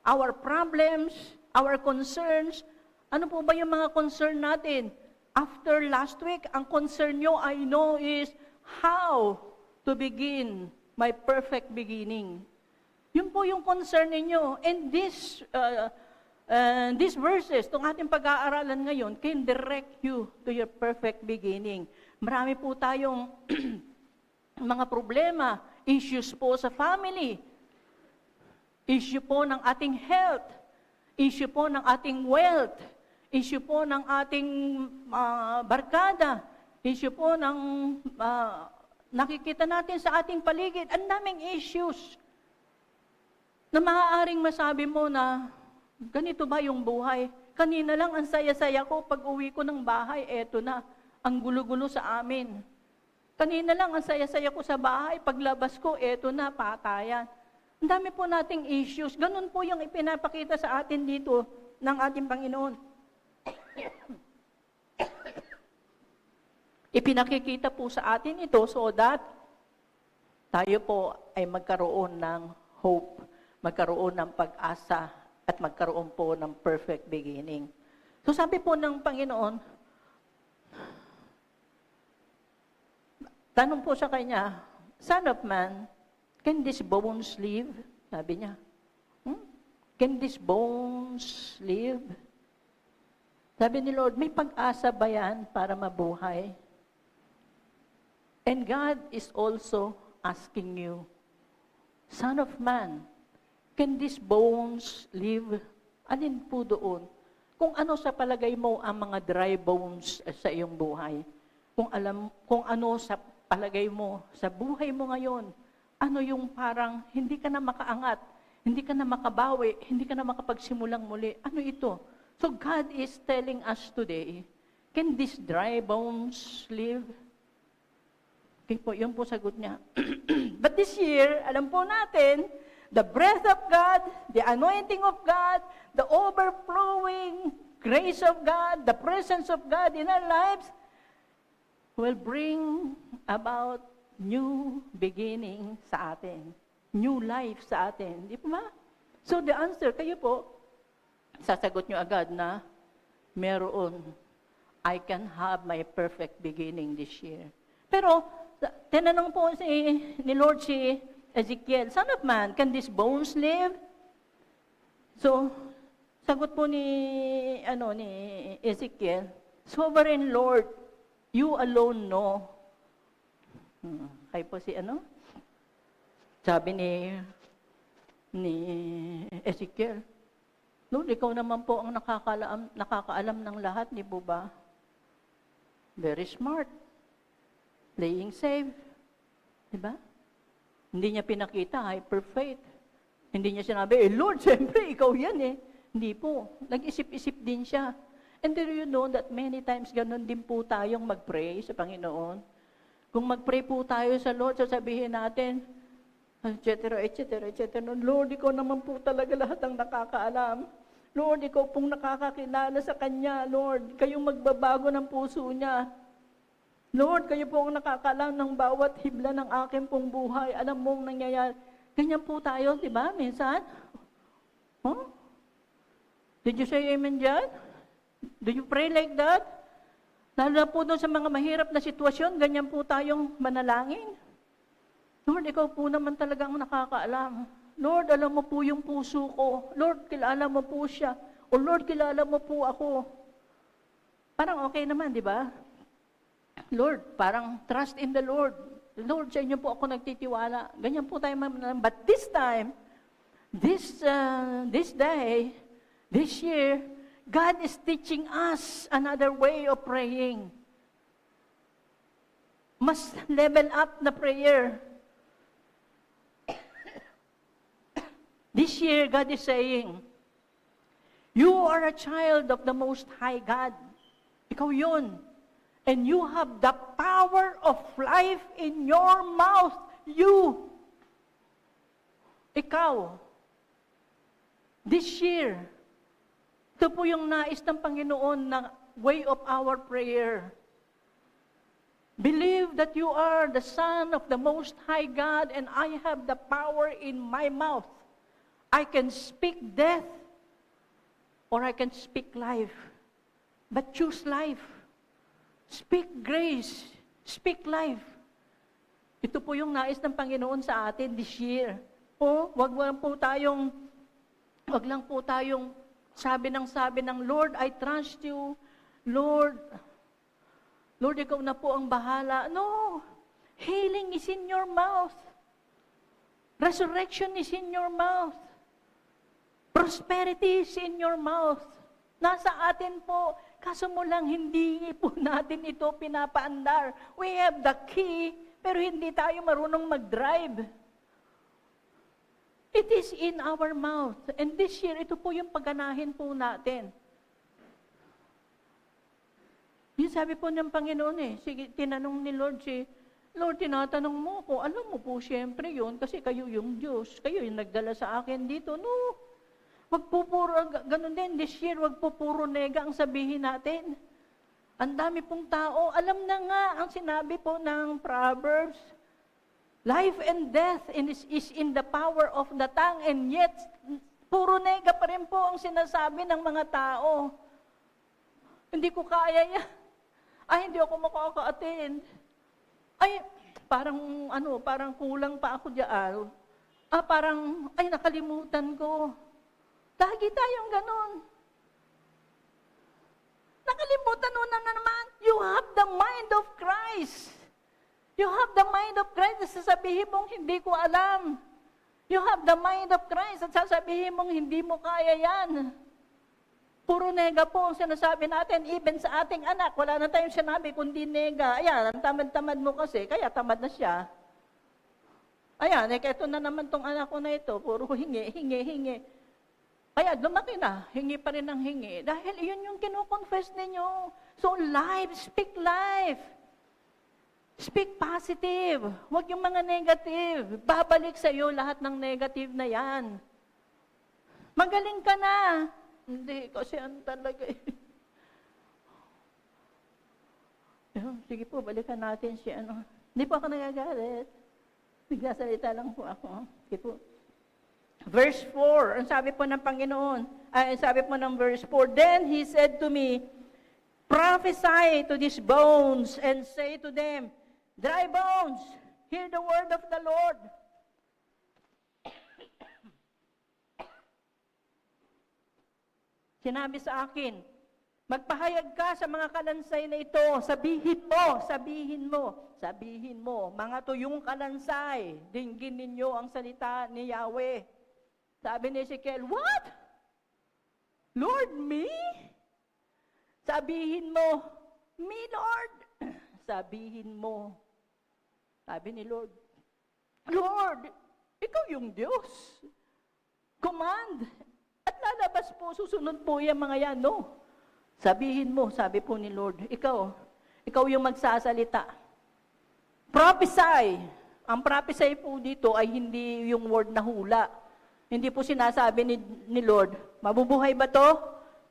our problems, our concerns. Ano po ba yung mga concern natin? After last week, ang concern nyo, I know, is how to begin my perfect beginning. Yun po yung concern ninyo. And these verses, itong ating pag-aaralan ngayon, can direct you to your perfect beginning. Marami po tayong mga problema, issues po sa family, issue po ng ating health, issue po ng ating wealth, issue po ng ating barkada, issue po ng nakikita natin sa ating paligid. Ang daming issues na maaaring masabi mo na, ganito ba yung buhay? Kanina lang ang saya-saya ko, pag uwi ko ng bahay, eto na, ang gulo-gulo sa amin. Kanina lang ang saya-saya ko sa bahay, paglabas ko, eto na, patayan. Ang dami po nating issues. Ganun po yung ipinapakita sa atin dito ng ating Panginoon. Ipinakikita po sa atin ito so that tayo po ay magkaroon ng hope, magkaroon ng pag-asa, at magkaroon po ng perfect beginning. So sabi po ng Panginoon, tanong po sa kanya, Son of man, can these bones live? Sabi niya. Can these bones live? Sabi ni Lord, may pag-asa ba yan para mabuhay? And God is also asking you, Son of man, can these bones live? Alin po doon? Kung ano sa palagay mo ang mga dry bones sa iyong buhay. Kung ano sa palagay mo, sa buhay mo ngayon, ano yung parang hindi ka na makaangat, hindi ka na makabawi, hindi ka na makapagsimulang muli. Ano ito? So God is telling us today, can these dry bones live? Okay po, yun po sagot niya. But this year, alam po natin, the breath of God, the anointing of God, the overflowing grace of God, the presence of God in our lives will bring about new beginning sa atin. New life sa atin. Di po ba? So the answer, kayo po, sasagot nyo agad na, meron. I can have my perfect beginning this year. Pero, tinanong po ni Lord si Ezekiel, Son of man, can these bones live? So, sagot po ni Ezekiel, Sovereign Lord, you alone know. Kaya po sabi ni Ezekiel, Lord, ikaw naman po ang nakakaalam ng lahat, di po ba? Very smart. Playing safe. Di ba? Hindi niya pinakita, hyper faith. Hindi niya sinabi, Lord, siyempre, ikaw yan eh. Hindi po. Nag-isip-isip din siya. And do you know that many times ganun din po tayong mag-pray sa Panginoon? Kung mag-pray po tayo sa Lord, sasabihin natin, etc., etc., etc. Lord, ikaw naman po talaga lahat ang nakakaalam. Lord, ikaw pong nakakakilala sa Kanya. Lord, kayong magbabago ng puso niya. Lord, kayo po ang nakakalam ng bawat hibla ng aking pong buhay. Alam mong nangyayari. Ganyan po tayo, di ba? Minsan. Huh? Did you say amen dyan? Do you pray like that? Lalo na po doon sa mga mahirap na sitwasyon, ganyan po tayong manalangin. Lord, ikaw po naman talagang nakakaalam. Lord, alam mo po yung puso ko. Lord, kilala mo po siya. O Lord, kilala mo po ako. Parang okay naman, di ba? Lord, parang trust in the Lord. Lord, sa inyo po ako nagtitiwala. Ganyan po tayo. But this time, this day, this year, God is teaching us another way of praying. Must level up the prayer. This year, God is saying, you are a child of the Most High God. Ikaw yun. And you have the power of life in your mouth. You. Ikaw. This year. Ito po yung nais ng Panginoon na way of our prayer. Believe that you are the Son of the Most High God and I have the power in my mouth. I can speak death or I can speak life. But choose life. Speak grace. Speak life. Ito po yung nais ng Panginoon sa atin this year. Wag lang po tayong sabi ng Lord, I trust you. Lord, ikaw na po ang bahala. No. Healing is in your mouth. Resurrection is in your mouth. Prosperity is in your mouth. Nasa atin po, kaso mo lang hindi po natin ito pinapaandar. We have the key, pero hindi tayo marunong mag-drive. It is in our mouth. And this year, ito po yung pagganahin po natin. Yung sabi po ng Panginoon sige, tinanong ni Lord Lord, tinatanong mo ko, alam mo po siyempre yun, kasi kayo yung Diyos, kayo yung nagdala sa akin dito. No, wag po puro, ganun din, this year, wag po puro nega ang sabihin natin. Ang dami pong tao, alam na nga ang sinabi po ng Proverbs, life and death is in the power of the tongue, and yet, puro nega pa rin po ang sinasabi ng mga tao. Hindi ko kaya yan. Ay, hindi ako makaka-attend. Ay, parang kulang pa ako diyan. Nakalimutan ko. Lagi tayong ganun. Nakalimutan mo na naman. You have the mind of Christ. You have the mind of Christ. Sasabihin mong hindi ko alam. You have the mind of Christ. At sasabihin mong hindi mo kaya yan. Puro nega po ang sinasabi natin, even sa ating anak, wala na tayong sinabi kundi nega. Ayan, ang tamad-tamad mo kasi, kaya tamad na siya. Ayan, ito na naman tong anak ko na ito, puro hingi. Kaya lumaki na, hingi pa rin ang hingi. Dahil iyon yung kino-confess ninyo. So life, speak life. Speak positive. Huwag yung mga negative. Babalik sa iyo lahat ng negative na yan. Magaling ka na. Hindi, kasi talaga Sige po, balikan natin si Hindi po ako nagagalit. Nagsasalita lang po ako. Sige po. Verse 4, ang sabi po ng Panginoon, sabi po ng verse 4, then he said to me, prophesy to these bones and say to them, dry bones, hear the word of the Lord. Sinabi sa akin, magpahayag ka sa mga kalansay na ito, sabihin mo, mga tuyong kalansay, dinggin ninyo ang salita ni Yahweh. Sabi ni Ezekiel, what? Lord, me? Sabihin mo, me, Lord? Sabihin mo. Sabi ni Lord, Lord, ikaw yung Diyos. Command. At lalabas po, susunod po yung mga yan, no? Sabihin mo, sabi po ni Lord, ikaw yung magsasalita. Prophesy. Ang prophesy po dito ay hindi yung word na hula. Hindi po sinasabi ni Lord, mabubuhay ba to?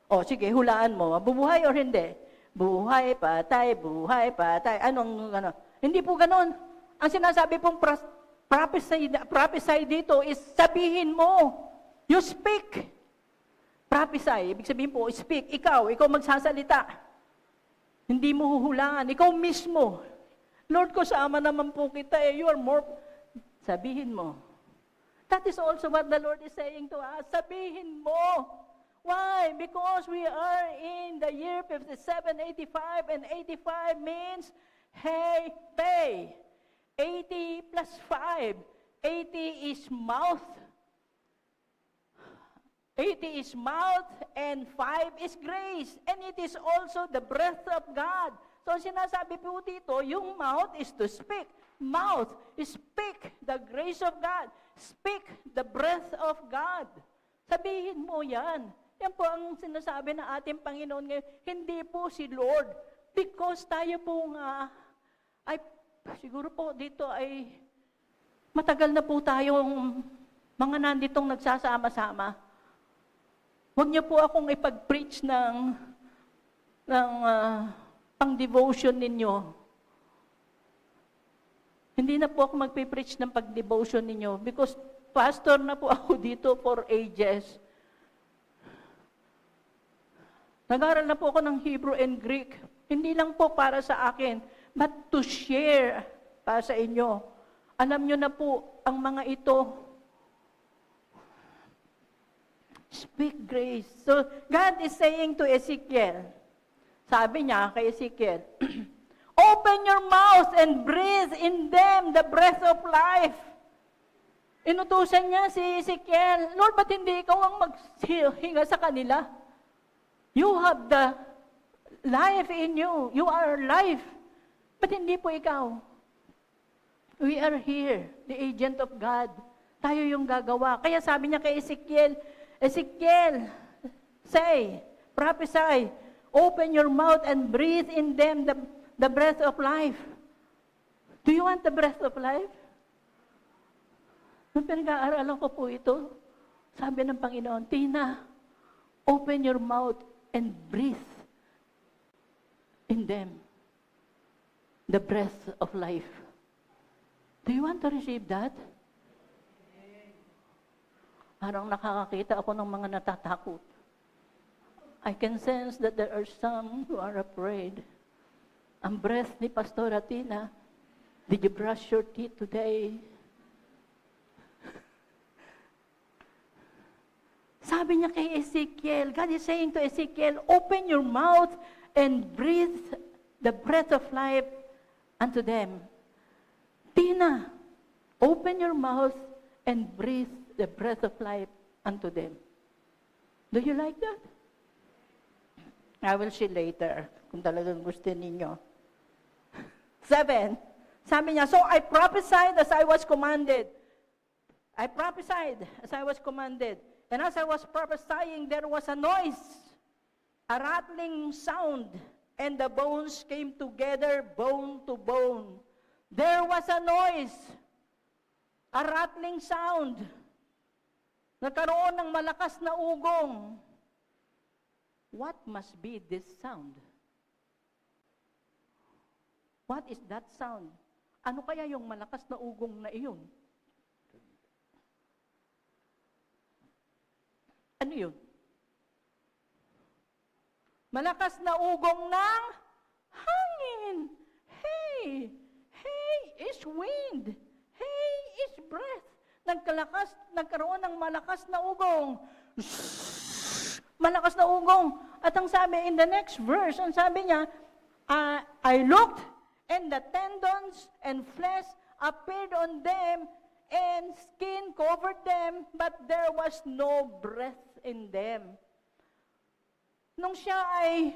O sige, hulaan mo, mabubuhay or hindi? Buhay, patay, ano? Hindi po ganon. Ang sinasabi pong prophesy dito is sabihin mo. You speak. Prophesy, ibig sabihin po, speak. Ikaw magsasalita. Hindi mo huhulaan. Ikaw mismo. Lord, kasama naman po kita you are more. Sabihin mo. That is also what the Lord is saying to us. Sabihin mo. Why? Because we are in the year 57, 85, and 85 means, hey, pay. 80 plus 5. 80 is mouth. 80 is mouth, and 5 is grace. And it is also the breath of God. So, sinasabi po dito, yung mouth is to speak. Mouth, speak the grace of God. Speak the breath of God. Sabihin mo yan. Yan po ang sinasabi ng ating Panginoon ngayon. Hindi po si Lord. Because tayo po nga, siguro po dito ay matagal na po tayong mga nanditong nagsasama-sama. Huwag niyo po akong ipag-preach ng pang-devotion ninyo. Hindi na po ako magpipreach ng pag-devotion ninyo because pastor na po ako dito for ages. Nag-aral na po ako ng Hebrew and Greek. Hindi lang po para sa akin, but to share para sa inyo. Alam nyo na po, ang mga ito, speak grace. So, God is saying to Ezekiel, sabi niya kay Ezekiel, open your mouth and breathe in them the breath of life. Inutusan niya si Ezekiel, Lord, ba't hindi ikaw ang maghinga sa kanila? You have the life in you. You are life. But hindi po ikaw. We are here, the agent of God. Tayo yung gagawa. Kaya sabi niya kay Ezekiel, Ezekiel, say, prophesy, open your mouth and breathe in them the breath of life. Do you want the breath of life? Nung pinag-aaralan ko po ito, sabi ng Panginoon, Tina, open your mouth and breathe in them the breath of life. Do you want to receive that? Parang nakakakita ako ng mga natatakot. I can sense that there are some who are afraid. Ang breath ni Pastora Tina, did you brush your teeth today? Sabi niya kay Ezekiel, God is saying to Ezekiel, open your mouth and breathe the breath of life unto them. Tina, open your mouth and breathe the breath of life unto them. Do you like that? I will see later kung talagang gusto ninyo. 7, sabi niya, so I prophesied as I was commanded. I prophesied as I was commanded. And as I was prophesying, there was a noise, a rattling sound, and the bones came together, bone to bone. There was a noise, a rattling sound. Nagkaroon ng malakas na ugong. What must be this sound? What is that sound? Ano kaya yung malakas na ugong na iyon? Ano yun? Malakas na ugong ng hangin. Hey! Hey is wind. Hey is breath. Nagkaroon ng malakas na ugong. Malakas na ugong. At ang sabi in the next verse, ang sabi niya, I looked, and the tendons and flesh appeared on them, and skin covered them, but there was no breath in them. Nung siya ay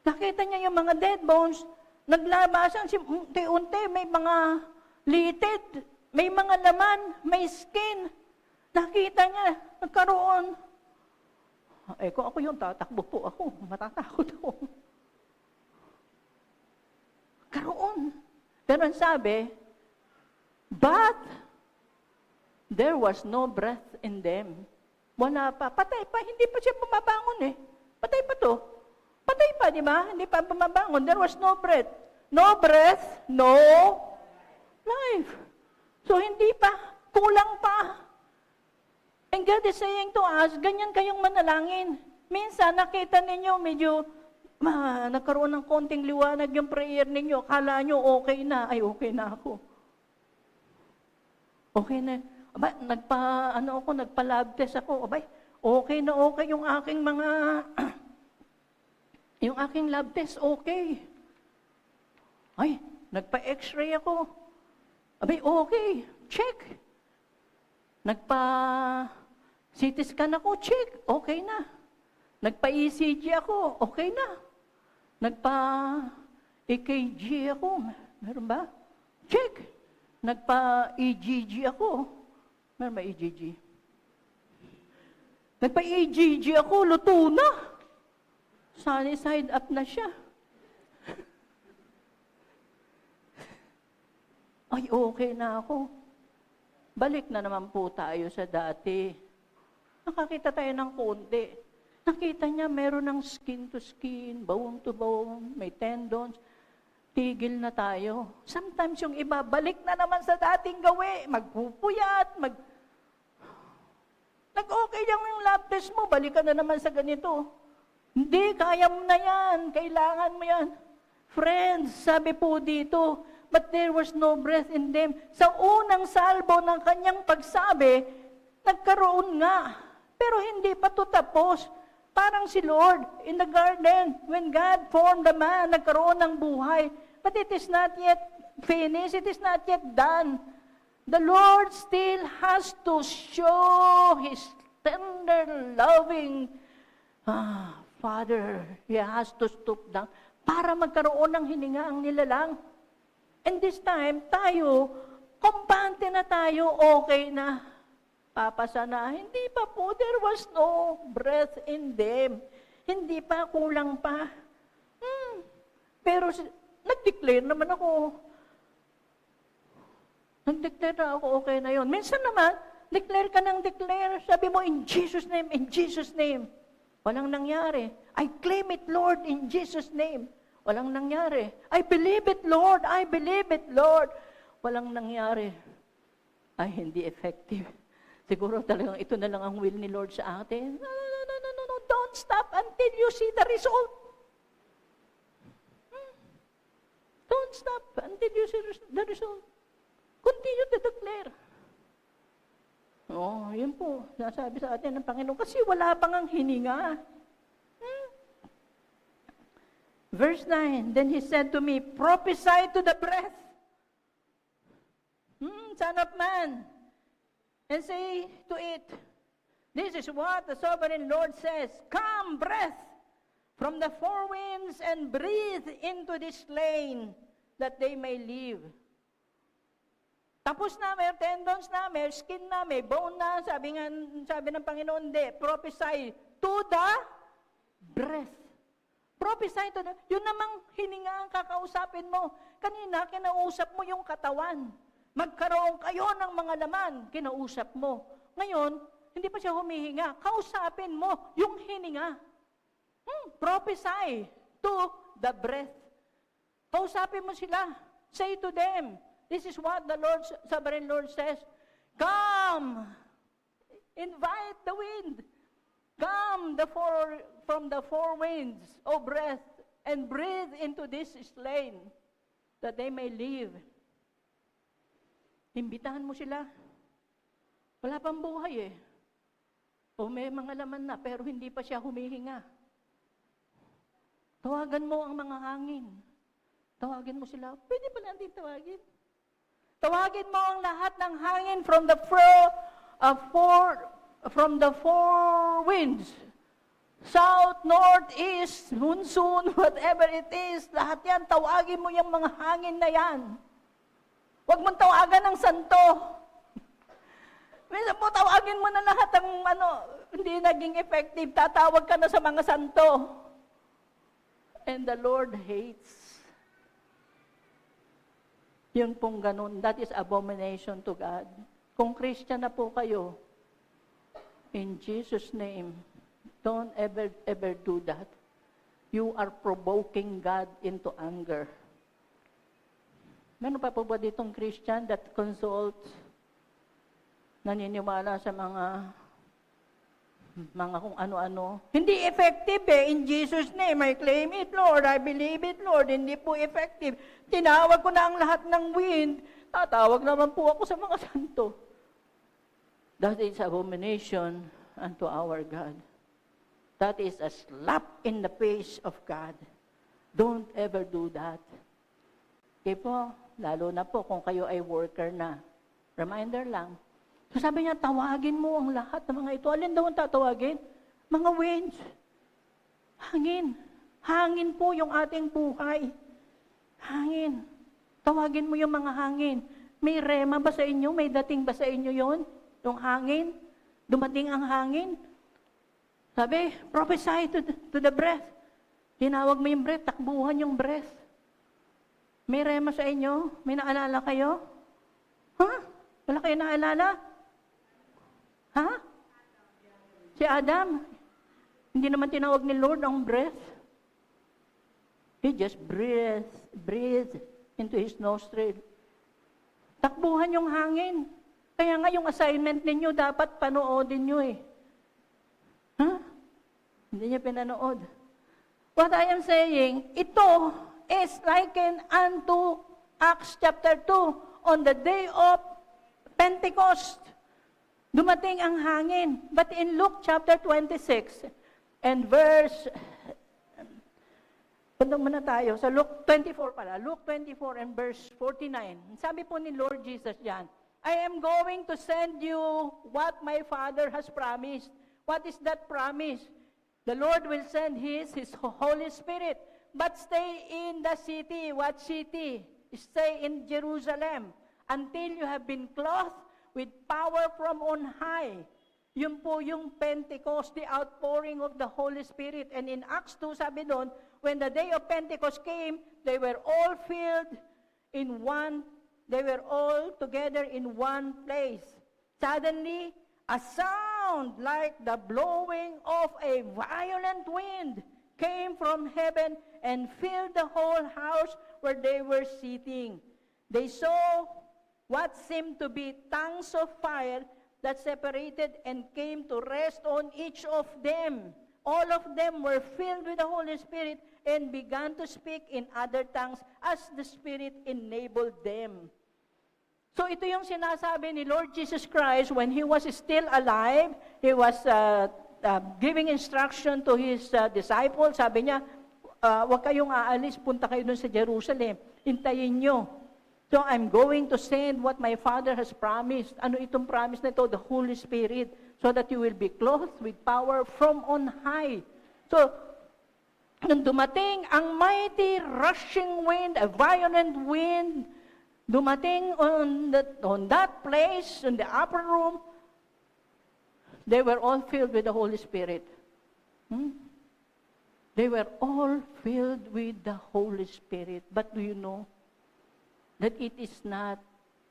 nakita niya yung mga dead bones, naglabasan siya, unti-unti, may mga litid, may mga laman, may skin. Nakita niya, nagkaroon. Kung ako yung tatakbo po ako, matatakot ako. Karoon. Pero ang sabi, but there was no breath in them. Wala pa. Patay pa. Hindi pa siya bumabangon eh. Patay pa to. Patay pa, di ba? Hindi pa bumabangon. There was no breath. No breath, no life. So hindi pa. Kulang pa. And God is saying to us, ganyan kayong manalangin. Minsan, nakita ninyo, medyo nagkaroon ng konting liwanag yung prayer ninyo. Kala nyo, okay na. Ay, okay na ako. Okay na. Aba, nagpa-lab test ako. Abay, okay na okay yung aking mga, yung aking lab test, okay. Ay, nagpa-x-ray ako. Abay, okay. Check. Nagpa-CT scan ako, check. Okay na. Nagpa-ECG ako, okay na. Nagpa-EKG ako, meron ba? Check. Nagpa-EGG ako. Meron ba EGG? Nagpa-EGG ako, luto na. Sunny side up na siya. Ay, okay na ako. Balik na naman po tayo sa dati. Nakakita tayo ng konti. Nakita niya meron ng skin to skin, bone to bone, may tendons. Tigil na tayo. Sometimes yung iba, balik na naman sa dating gawi. Magpupuyat, nag-okay lang yung lab test mo, balik ka na naman sa ganito. Hindi, kaya mo na yan. Kailangan mo yan. Friends, sabi po dito, but there was no breath in them. Sa unang salbo ng kanyang pagsabi, nagkaroon nga. Pero hindi pa to tapos. Parang si Lord in the garden, when God formed the man, nagkaroon ng buhay. But it is not yet finished. It is not yet done. The Lord still has to show His tender, loving Father, He has to stoop down para magkaroon ng hininga ang nilalang. And this time, tayo, kumpante na tayo, okay na. Papasa na. Hindi pa po, there was no breath in them. Hindi pa, kulang pa. Pero nag-declare naman ako. Nag-declare na ako, okay na yon. Minsan naman, declare ka ng declare. Sabi mo, in Jesus' name, in Jesus' name. Walang nangyari. I claim it, Lord, in Jesus' name. Walang nangyari. I believe it, Lord. I believe it, Lord. Walang nangyari. Ay, hindi effective. Siguro talagang ito na lang ang will ni Lord sa atin. No. Don't stop until you see the result. Don't stop until you see the result. Continue to declare. Yun po. Nasabi sa atin ng Panginoon. Kasi wala pang ang hininga. Verse 9, then He said to me, prophesy to the breath. Son of man, and say to it, this is what the sovereign Lord says, come, breath, from the four winds, and breathe into this slain, that they may live. Tapos na, may tendons na, may skin na, may bone na, sabi ng Panginoon, prophesy to the breath. Prophesy to the, yun namang hininga ang kakausapin mo. Kanina, kinausap mo yung katawan. Magkaroon kayo ng mga laman, kinausap mo. Ngayon, hindi pa siya humihinga. Kausapin mo yung hininga. Prophesy to the breath. Kausapin mo sila. Say to them, this is what the Lord, Sovereign Lord says, come, invite the wind. Come from the four winds, O breath, and breathe into this slain, that they may live. Imbitahan mo sila. Wala pang buhay O may mga laman na, pero hindi pa siya humihinga. Tawagan mo ang mga hangin. Tawagin mo sila. Pwede pa natin tawagin. Tawagin mo ang lahat ng hangin from the four winds. South, north, east, monsoon, whatever it is, lahat yan, tawagin mo yung mga hangin na yan. Huwag mong tawagan ng santo. Minsan po, tawagin mo na lahat ng hindi naging effective, tatawag ka na sa mga santo. And the Lord hates. Yun pong ganun. That is abomination to God. Kung Christian na po kayo, in Jesus' name, don't ever do that. You are provoking God into anger. Meron pa po ba ditong Christian that consults, naniniwala sa mga kung ano-ano? Hindi effective in Jesus' name. I claim it, Lord. I believe it, Lord. Hindi po effective. Tinawag ko na ang lahat ng wind. Tatawag naman po ako sa mga santo. That is abomination unto our God. That is a slap in the face of God. Don't ever do that. Okay po, lalo na po kung kayo ay worker na. Reminder lang. So sabi niya, tawagin mo ang lahat ng mga ito. Alin daw ang tatawagin? Mga winds. Hangin. Hangin po yung ating buhay. Hangin. Tawagin mo yung mga hangin. May rema ba sa inyo? May dating ba sa inyo yon? Yung hangin? Dumating ang hangin? Sabi, prophesy to the breath. Tinawag mo yung breath, takbuhan yung breath. May rema sa inyo? May naalala kayo? Wala kayo naalala? Si Adam, hindi naman tinawag ni Lord ang breath. He just breathed into his nostril. Takbuhan yung hangin. Kaya nga yung assignment ninyo, dapat panoodin nyo Hindi niya pinanood. What I am saying, ito is likened unto Acts chapter 2, on the day of Pentecost. Dumating ang hangin. But in Luke chapter 26 and verse, punta muna tayo sa Luke 24 pala. Luke 24 and verse 49. Sabi po ni Lord Jesus diyan, I am going to send you what my Father has promised. What is that promise? The Lord will send His Holy Spirit. But stay in the city. What city? Stay in Jerusalem until you have been clothed with power from on high. Yun po yung Pentecost, the outpouring of the Holy Spirit. And in Acts 2, sabi doon, when the day of Pentecost came, they were all filled in one, they were all together in one place. Suddenly, a sound like the blowing of a violent wind came from heaven and filled the whole house where they were sitting. They saw what seemed to be tongues of fire that separated and came to rest on each of them. All of them were filled with the Holy Spirit and began to speak in other tongues as the Spirit enabled them. So ito yung sinasabi ni Lord Jesus Christ when He was still alive. He was giving instruction to His disciples. Sabi niya, huwag kayong aalis, punta kayo dun sa Jerusalem. Hintayin nyo. So I'm going to send what my Father has promised. Ano itong promise na ito? The Holy Spirit. So that you will be clothed with power from on high. So, nung dumating ang mighty rushing wind, a violent wind, dumating on that place, in the upper room, they were all filled with the Holy Spirit. They were all filled with the Holy Spirit. But do you know that it is not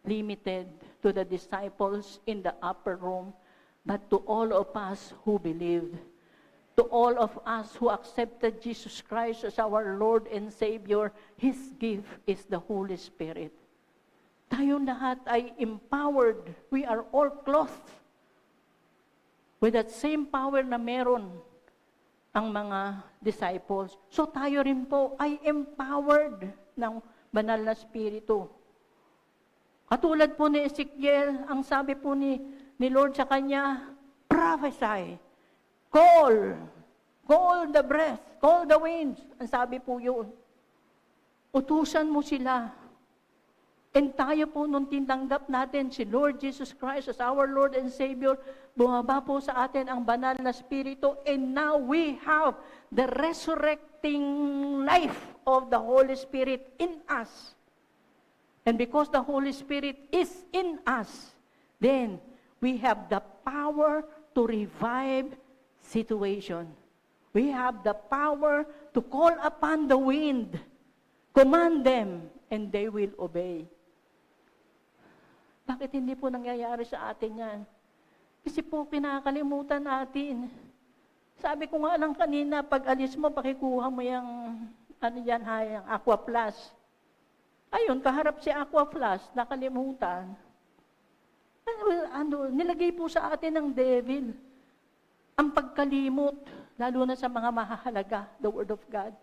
limited to the disciples in the upper room, but to all of us who believed, to all of us who accepted Jesus Christ as our Lord and Savior. His gift is the Holy Spirit. Tayo lahat ay empowered. We are all clothed with that same power na meron ang mga disciples. So tayo rin po ay empowered ng banal na Espiritu. Katulad po ni Ezekiel, ang sabi po ni Lord sa kanya, prophesy, call the breath, call the winds. Ang sabi po yun, utusan mo sila. And tayo po nung tinanggap natin si Lord Jesus Christ as our Lord and Savior, bumaba po sa atin ang banal na Espiritu, and now we have the resurrecting life of the Holy Spirit in us. And because the Holy Spirit is in us, then we have the power to revive situation. We have the power to call upon the wind, command them, and they will obey. Bakit hindi po nangyayari sa atin yan? Kasi po kinakalimutan natin. Sabi ko nga lang kanina, pag alis mo, pakikuha mo yung yung Aqua Plus. Ayun, kaharap si Aqua Plus, nakalimutan. Nilagay po sa atin ng devil ang pagkalimot, lalo na sa mga mahahalaga, the Word of God.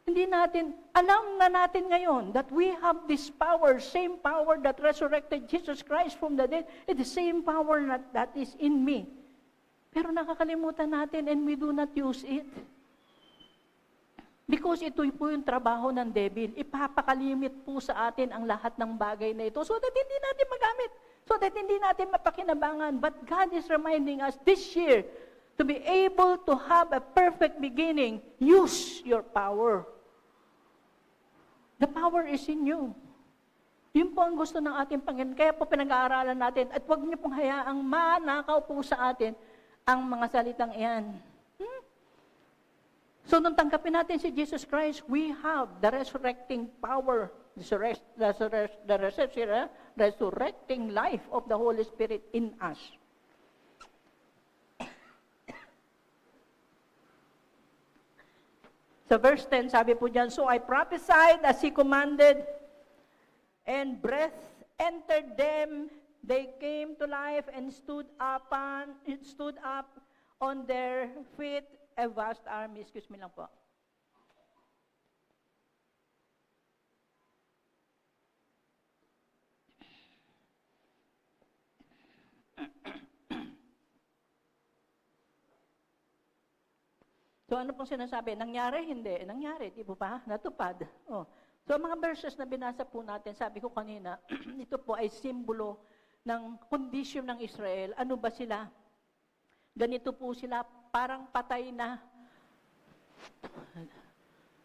Hindi natin, alam na natin ngayon that we have this power, same power that resurrected Jesus Christ from the dead, and the same power that is in me. Pero nakakalimutan natin and we do not use it. Because ito po yung trabaho ng devil. Ipapakalimit po sa atin ang lahat ng bagay na ito so that hindi natin magamit, so that hindi natin mapakinabangan. But God is reminding us this year to be able to have a perfect beginning. Use your power. The power is in you. Yun po ang gusto ng ating Panginoon. Kaya po pinag-aaralan natin at huwag niyo pong hayaang manakaw po sa atin ang mga salitang iyan. So, nung tanggapin natin si Jesus Christ, we have the resurrecting power, the resurrecting life of the Holy Spirit in us. So, verse 10, sabi po dyan, so I prophesied as He commanded, and breath entered them. They came to life and stood up on their feet, a vast army. Excuse me lang po. So ano pong sinasabi? Nangyari? Hindi. Nangyari, di ba? Natupad. Oh. So mga verses na binasa po natin, sabi ko kanina, ito po ay simbolo ng kondisyon ng Israel. Ano ba sila? Ganito po sila, parang patay na.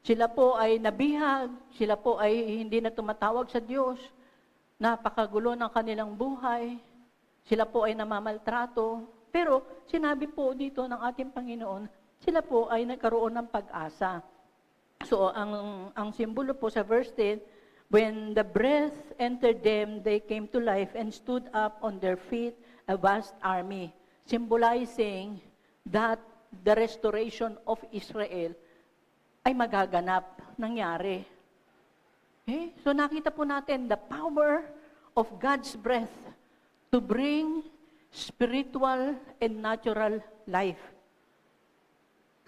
Sila po ay nabihag, sila po ay hindi na tumatawag sa Diyos. Napakagulo ng kanilang buhay. Sila po ay namamaltrato. Pero sinabi po dito ng ating Panginoon, sila po ay nagkaroon ng pag-asa. So ang simbolo po sa verse 10, when the breath entered them, they came to life and stood up on their feet, a vast army, symbolizing that the restoration of Israel ay magaganap, nangyari. Okay? So nakita po natin the power of God's breath to bring spiritual and natural life.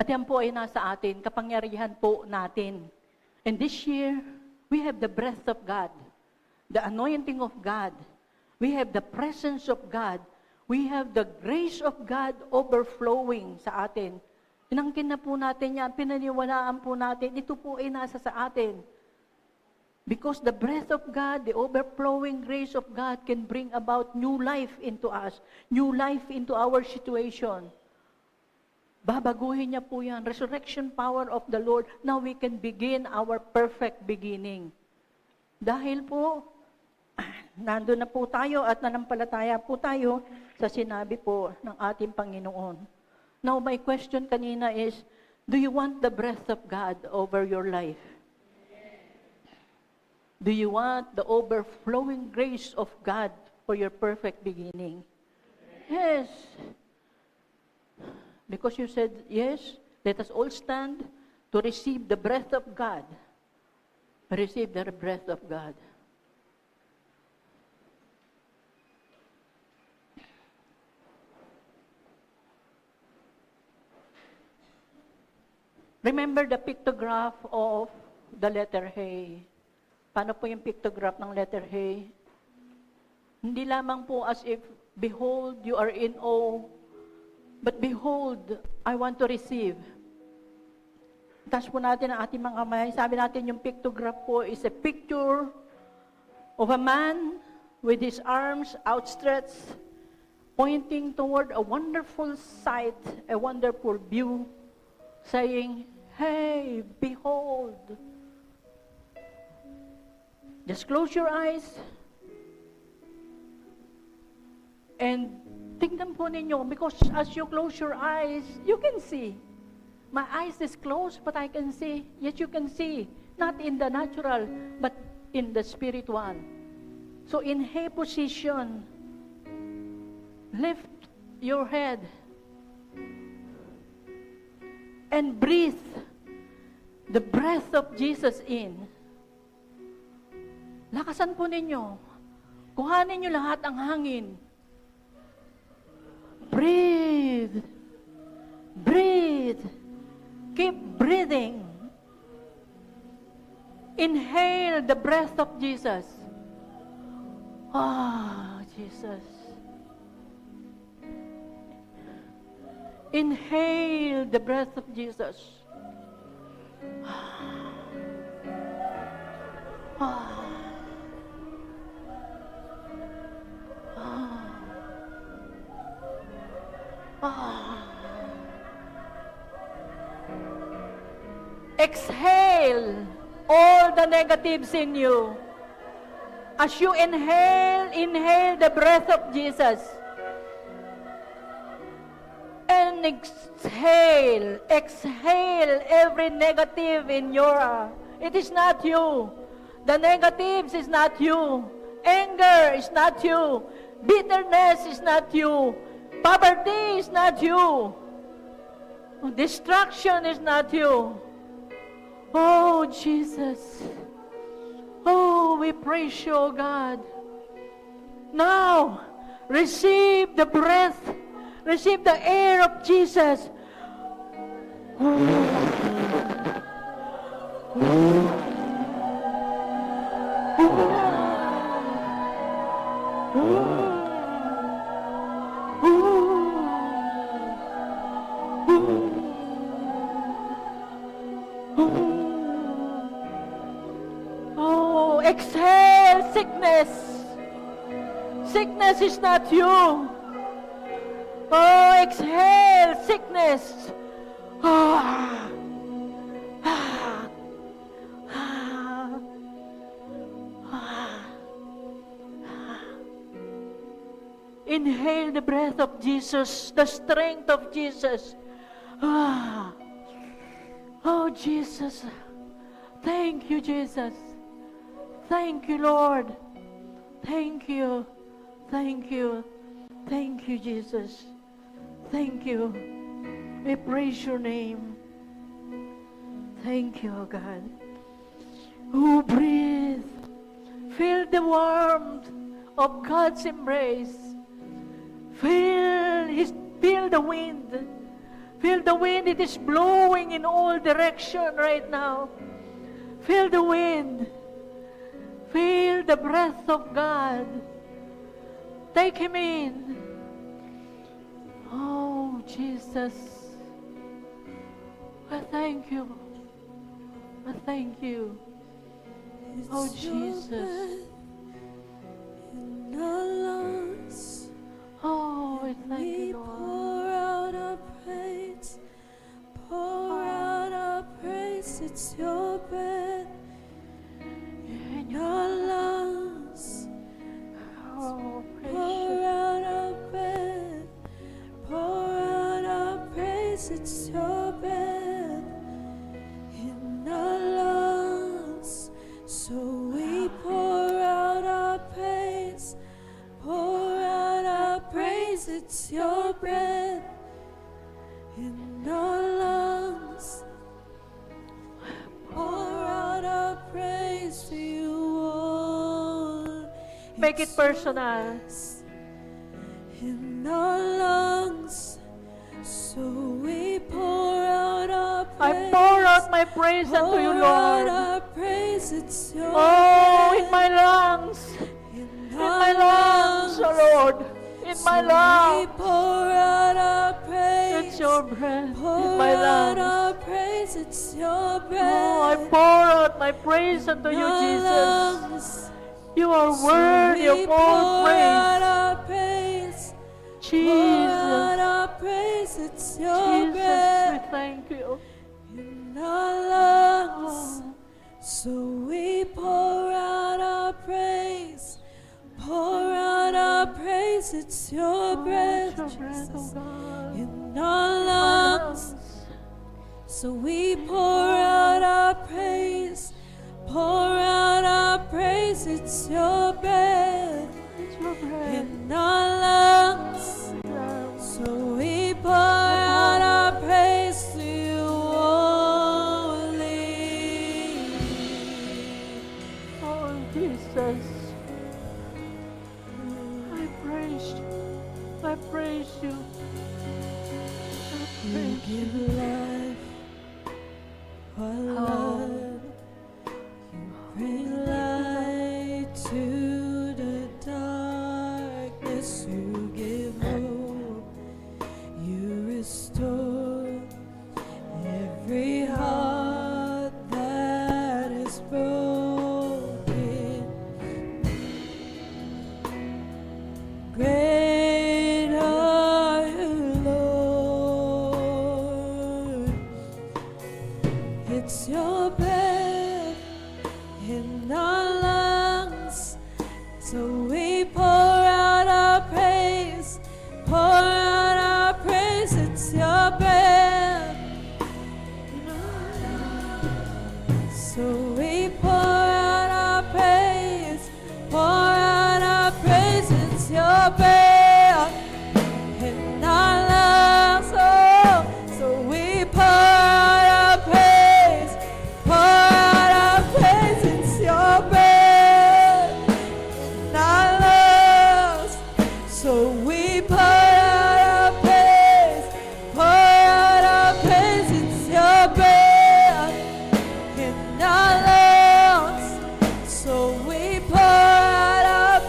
At yan po ay nasa atin, kapangyarihan po natin. And this year, we have the breath of God, the anointing of God. We have the presence of God. We have the grace of God overflowing sa atin. Inangkin na po natin yan, pinaniwalaan po natin, ito po ay nasa sa atin. Because the breath of God, the overflowing grace of God can bring about new life into us, new life into our situation. Babaguhin niya po yan. Resurrection power of the Lord. Now we can begin our perfect beginning. Dahil po, nandun na po tayo at nanampalataya po tayo sa sinabi po ng ating Panginoon. Now, my question kanina is, do you want the breath of God over your life? Do you want the overflowing grace of God for your perfect beginning? Yes. Because you said, yes, let us all stand to receive the breath of God. Receive the breath of God. Remember the pictograph of the letter He. Paano po yung pictograph ng letter He? Hindi lamang po as if, behold, you are in awe, but behold, I want to receive. Taas po natin ang ating mga kamay. Sabi natin yung pictograph po is a picture of a man with his arms outstretched, pointing toward a wonderful sight, a wonderful view, saying, hey, behold. Just close your eyes and tingnan po ninyo, because as you close your eyes, you can see. My eyes is closed, but I can see. Yes, you can see. Not in the natural, but in the spiritual. So in He position, lift your head and breathe the breath of Jesus in. Lakasan po ninyo. Kuhanin nyo lahat ang hangin. Breathe. Breathe. Keep breathing. Inhale the breath of Jesus. Jesus. Inhale the breath of Jesus. Exhale all the negatives in you. As you inhale the breath of Jesus. And exhale every negative in your, it is not you. The negatives is not you. Anger is not you. Bitterness is not you. Poverty is not you. Destruction is not you. Oh, Jesus. Oh, we praise you, oh God. Now, receive the breath, receive the air of Jesus. sickness is not you. Oh, exhale sickness. Ah. Ah. Ah. Ah. Inhale the breath of Jesus, the strength of Jesus. Ah. Oh, Jesus. Thank you, Jesus. Thank you, Lord. Thank you. Thank you. Thank you, Jesus. Thank you. We praise your name. Thank you, oh God. Oh, breathe. Feel the warmth of God's embrace. Feel the wind. Feel the wind. It is blowing in all direction right now. Feel the wind. Feel the breath of God. Take Him in. Oh, Jesus. I thank you. I thank you. Oh, Jesus. In our lungs, Oh, I thank we you, Lord. pour out our praise. Pour out our praise. It's your breath in our lungs. Oh, praise Pour you. out our breath. Pour out our praise. It's your breath in our lungs. So we pour out our praise. Pour out our praise. It's your breath in our lungs. Pour out our praise to you all. Make it personal. In our lungs, so we pour out our praise. I pour out my praise unto you, Pour out Lord. our praise, it's your Oh, breath. in my lungs. In my lungs, oh Lord. In my We lungs. pour out our praise. It's your breath Pour in my out lungs. our praise, it's your breath. Oh, I pour out my praise unto you, Our Jesus. lungs. You are worthy We of all pour out praise. our praise. Pour out Jesus. our praise, it's your Jesus, breath. we thank you. In our lungs, Oh, so we pour out our praise. Pour out our praise, it's your breath. it's your breath, oh Jesus. God. In our My lungs, so we pour out our praise. Pour out our praise, it's your breath. It's your breath. In our lungs, so we pour out our praise to you only. Oh, Jesus. I praise you. I praise you. I You praise you. give life, our love. You bring light to the darkness. You give hope. You restore every heart that is broken. Great are you, Lord. It's your breath in our lungs, so we pour out our praise. Pour out our praise. It's your breath. So we pour out our praise. Pour out our praise. It's your breath in our lungs. Oh, so we pour out our praise. Pour out our praise. It's your breath in our lungs. So we pour out our praise. Pour out our praise. It's your breath in our lungs. So we pour out our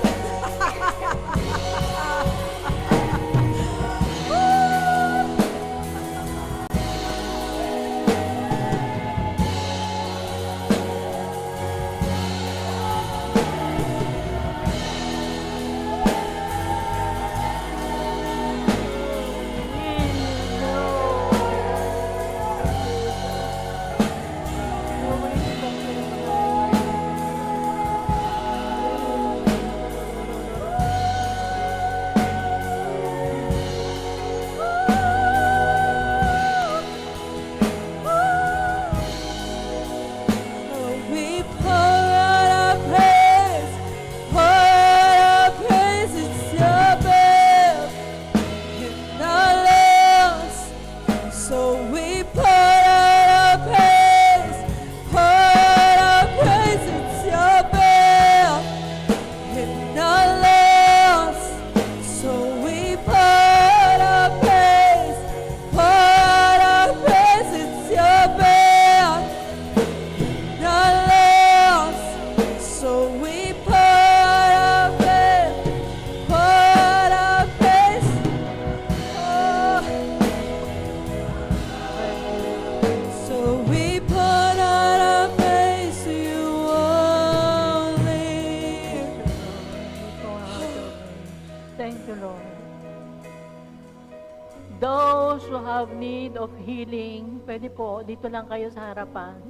need of healing, pwede po, dito lang kayo sa harapan.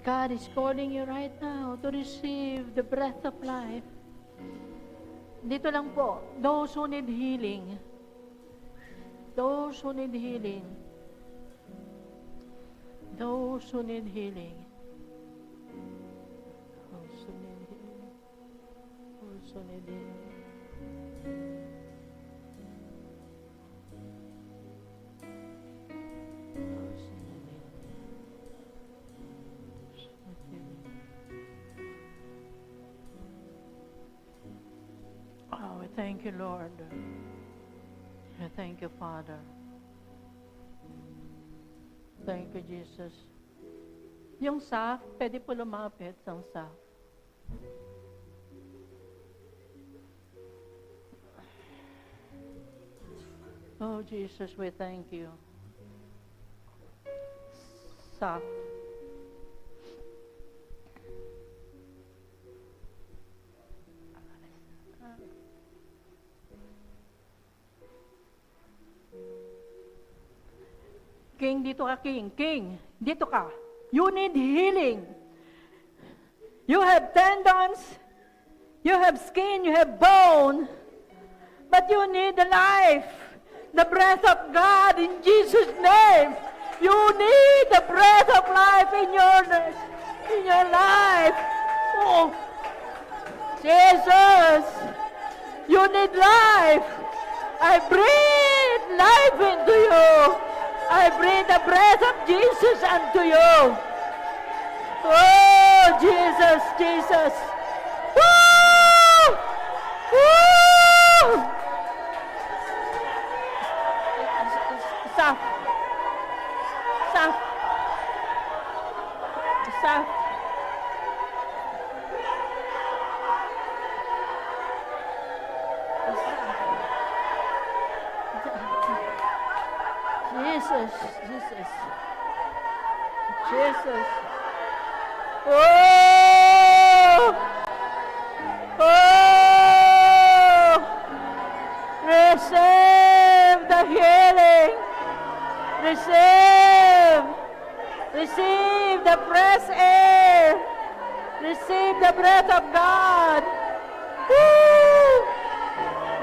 God is calling you right now to receive the breath of life. Dito lang po, those who need healing. Those who need healing. Those who need healing. Those who need healing. Those who need healing. Oh, we thank you, Lord. We thank you, Father. Thank you, Jesus. Yung staff, pwede po lumapit ang staff. Oh, Jesus, we thank you. Staff. King, dito ka, King. King, dito ka. You need healing. You have tendons, you have skin, you have bone, but you need the life, the breath of God in Jesus' name. You need the breath of life in your life. Oh, Jesus, you need life. I breathe life into you. I breathe the breath of Jesus unto you. Oh, Jesus, Jesus. Woo! Woo! Stop. Stop. Stop. Jesus, Jesus, Jesus. Oh, oh, receive the healing. Receive the fresh air. Receive the breath of God. Woo!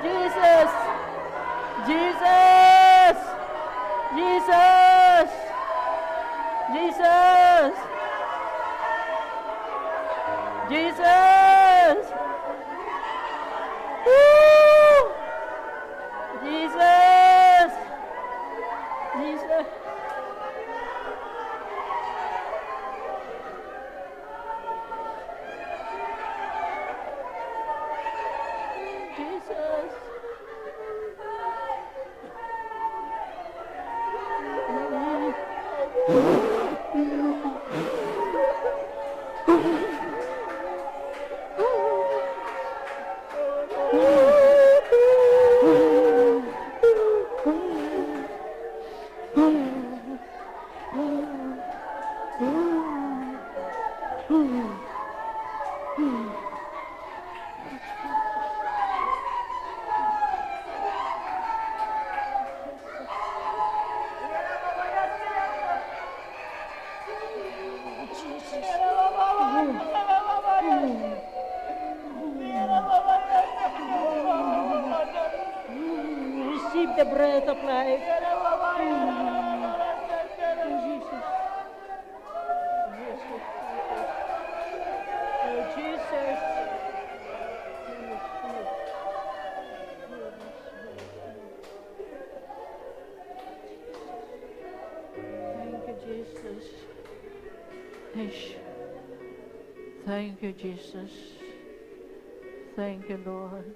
Jesus, Jesus. Jesus! Jesus! Jesus! Woo! Jesus! Jesus! Jesus! Receive the breath of life. Oh, Jesus. Thank you, Jesus. Thank you, Jesus. Thank you, Lord.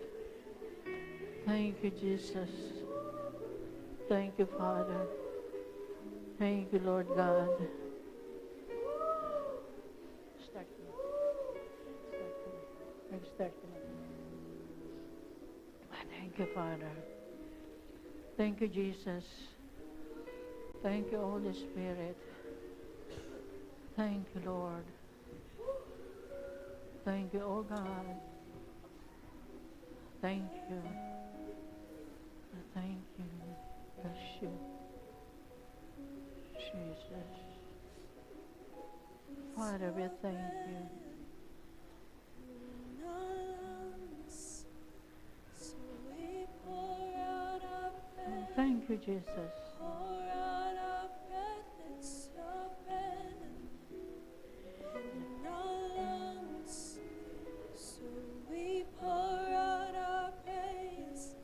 Thank you, Jesus. Thank you, Father. Thank you, Lord God. Start na. Start na. Thank you, Father. Thank you, Jesus. Thank you, Holy Spirit. Thank you, Lord. Thank you, oh God. Thank you. Thank you. Bless you. Father, we thank you. in our lungs. So we pour out our praise, Thank you, Jesus. pour out our breath, it's your breath in our lungs. So we pour out our praise,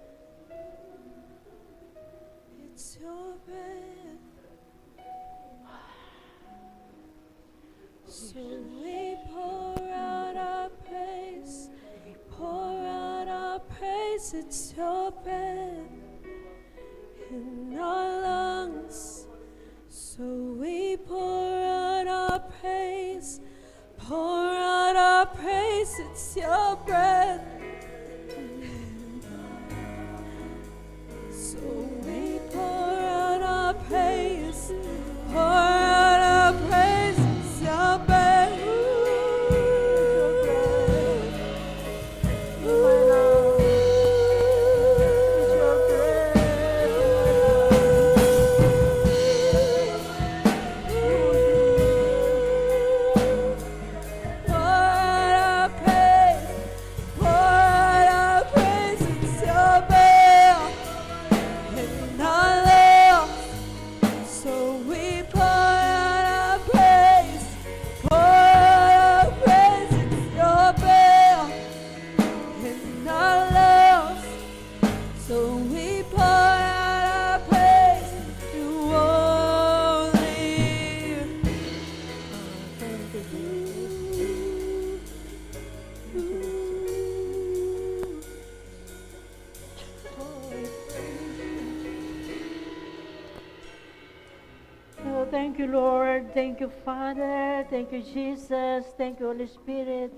it's your breath. So we pour out our praise, pour out our praise, it's your breath in our lungs. So we pour out our praise, pour out our praise, it's your breath. So we pour out our praise, pour out our praise, it's your breath. Oh, thank you, Lord. Thank you, Father. Thank you, Jesus. Thank you, Holy Spirit.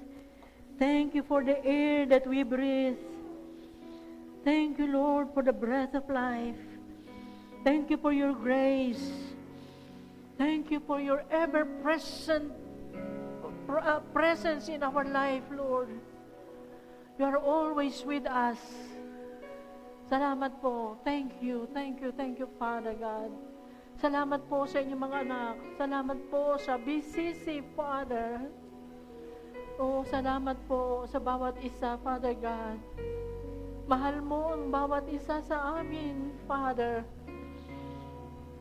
Thank you for the air that we breathe. Thank you, Lord, for the breath of life. Thank you for your grace. Thank you for your ever-present presence in our life, Lord. You are always with us. Salamat po. Thank you, thank you, thank you, Father God. Salamat po sa inyong mga anak. Salamat po sa BCC, Father. Oh, salamat po sa bawat isa, Father God. Mahal mo ang bawat isa sa amin, Father.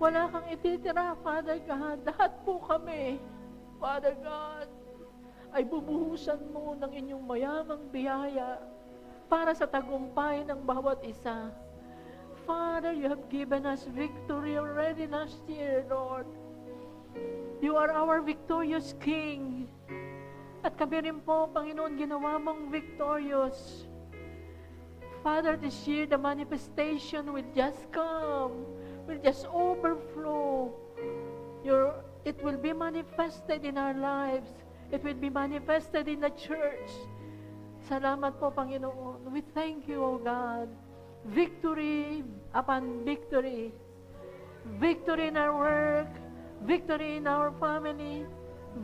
Wala kang ititira, Father God. Lahat po kami, Father God, ay bubuhusan mo ng inyong mayamang biyaya para sa tagumpay ng bawat isa. Father, you have given us victory already last year, Lord. You are our victorious King. At kami rin po, Panginoon, ginawa mong victorious. Father, this year, the manifestation will just come, will just overflow. It will be manifested in our lives. It will be manifested in the church. Salamat po, Panginoon. We thank you, O God. Victory upon victory. Victory in our work. Victory in our family.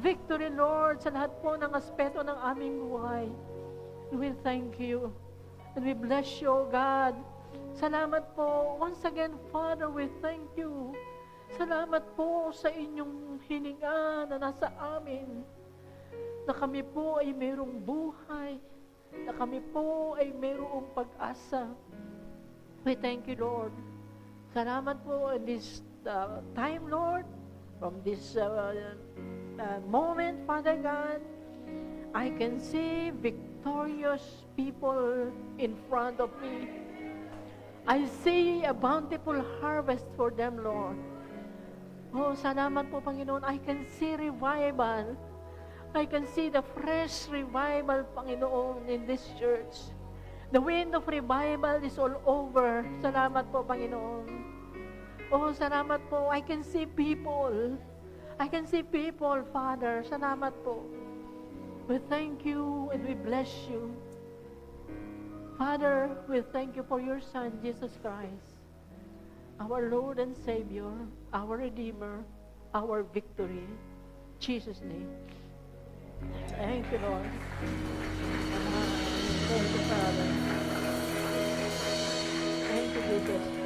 Victory, Lord, sa lahat po ng aspeto ng aming buhay. We thank you. And we bless you, O God. Salamat po. Once again, Father, we thank you. Salamat po sa inyong hininga na nasa amin. Na kami po ay mayroong buhay. Na kami po ay mayroong pag-asa. We thank you, Lord. Salamat po in this time, Lord. From this moment, Father God, I can see victorious people in front of me. I see a bountiful harvest for them, Lord. Oh, salamat po, Panginoon. I can see revival. I can see the fresh revival, Panginoon, in this church. The wind of revival is all over. Salamat po, Panginoon. Oh, salamat po. I can see people. I can see people, Father. Salamat po. We thank you and we bless you. Father, we thank you for your Son, Jesus Christ, our Lord and Savior, our Redeemer, our victory. In Jesus' name. Thank you, Lord. Thank you, Father. Thank you, Jesus.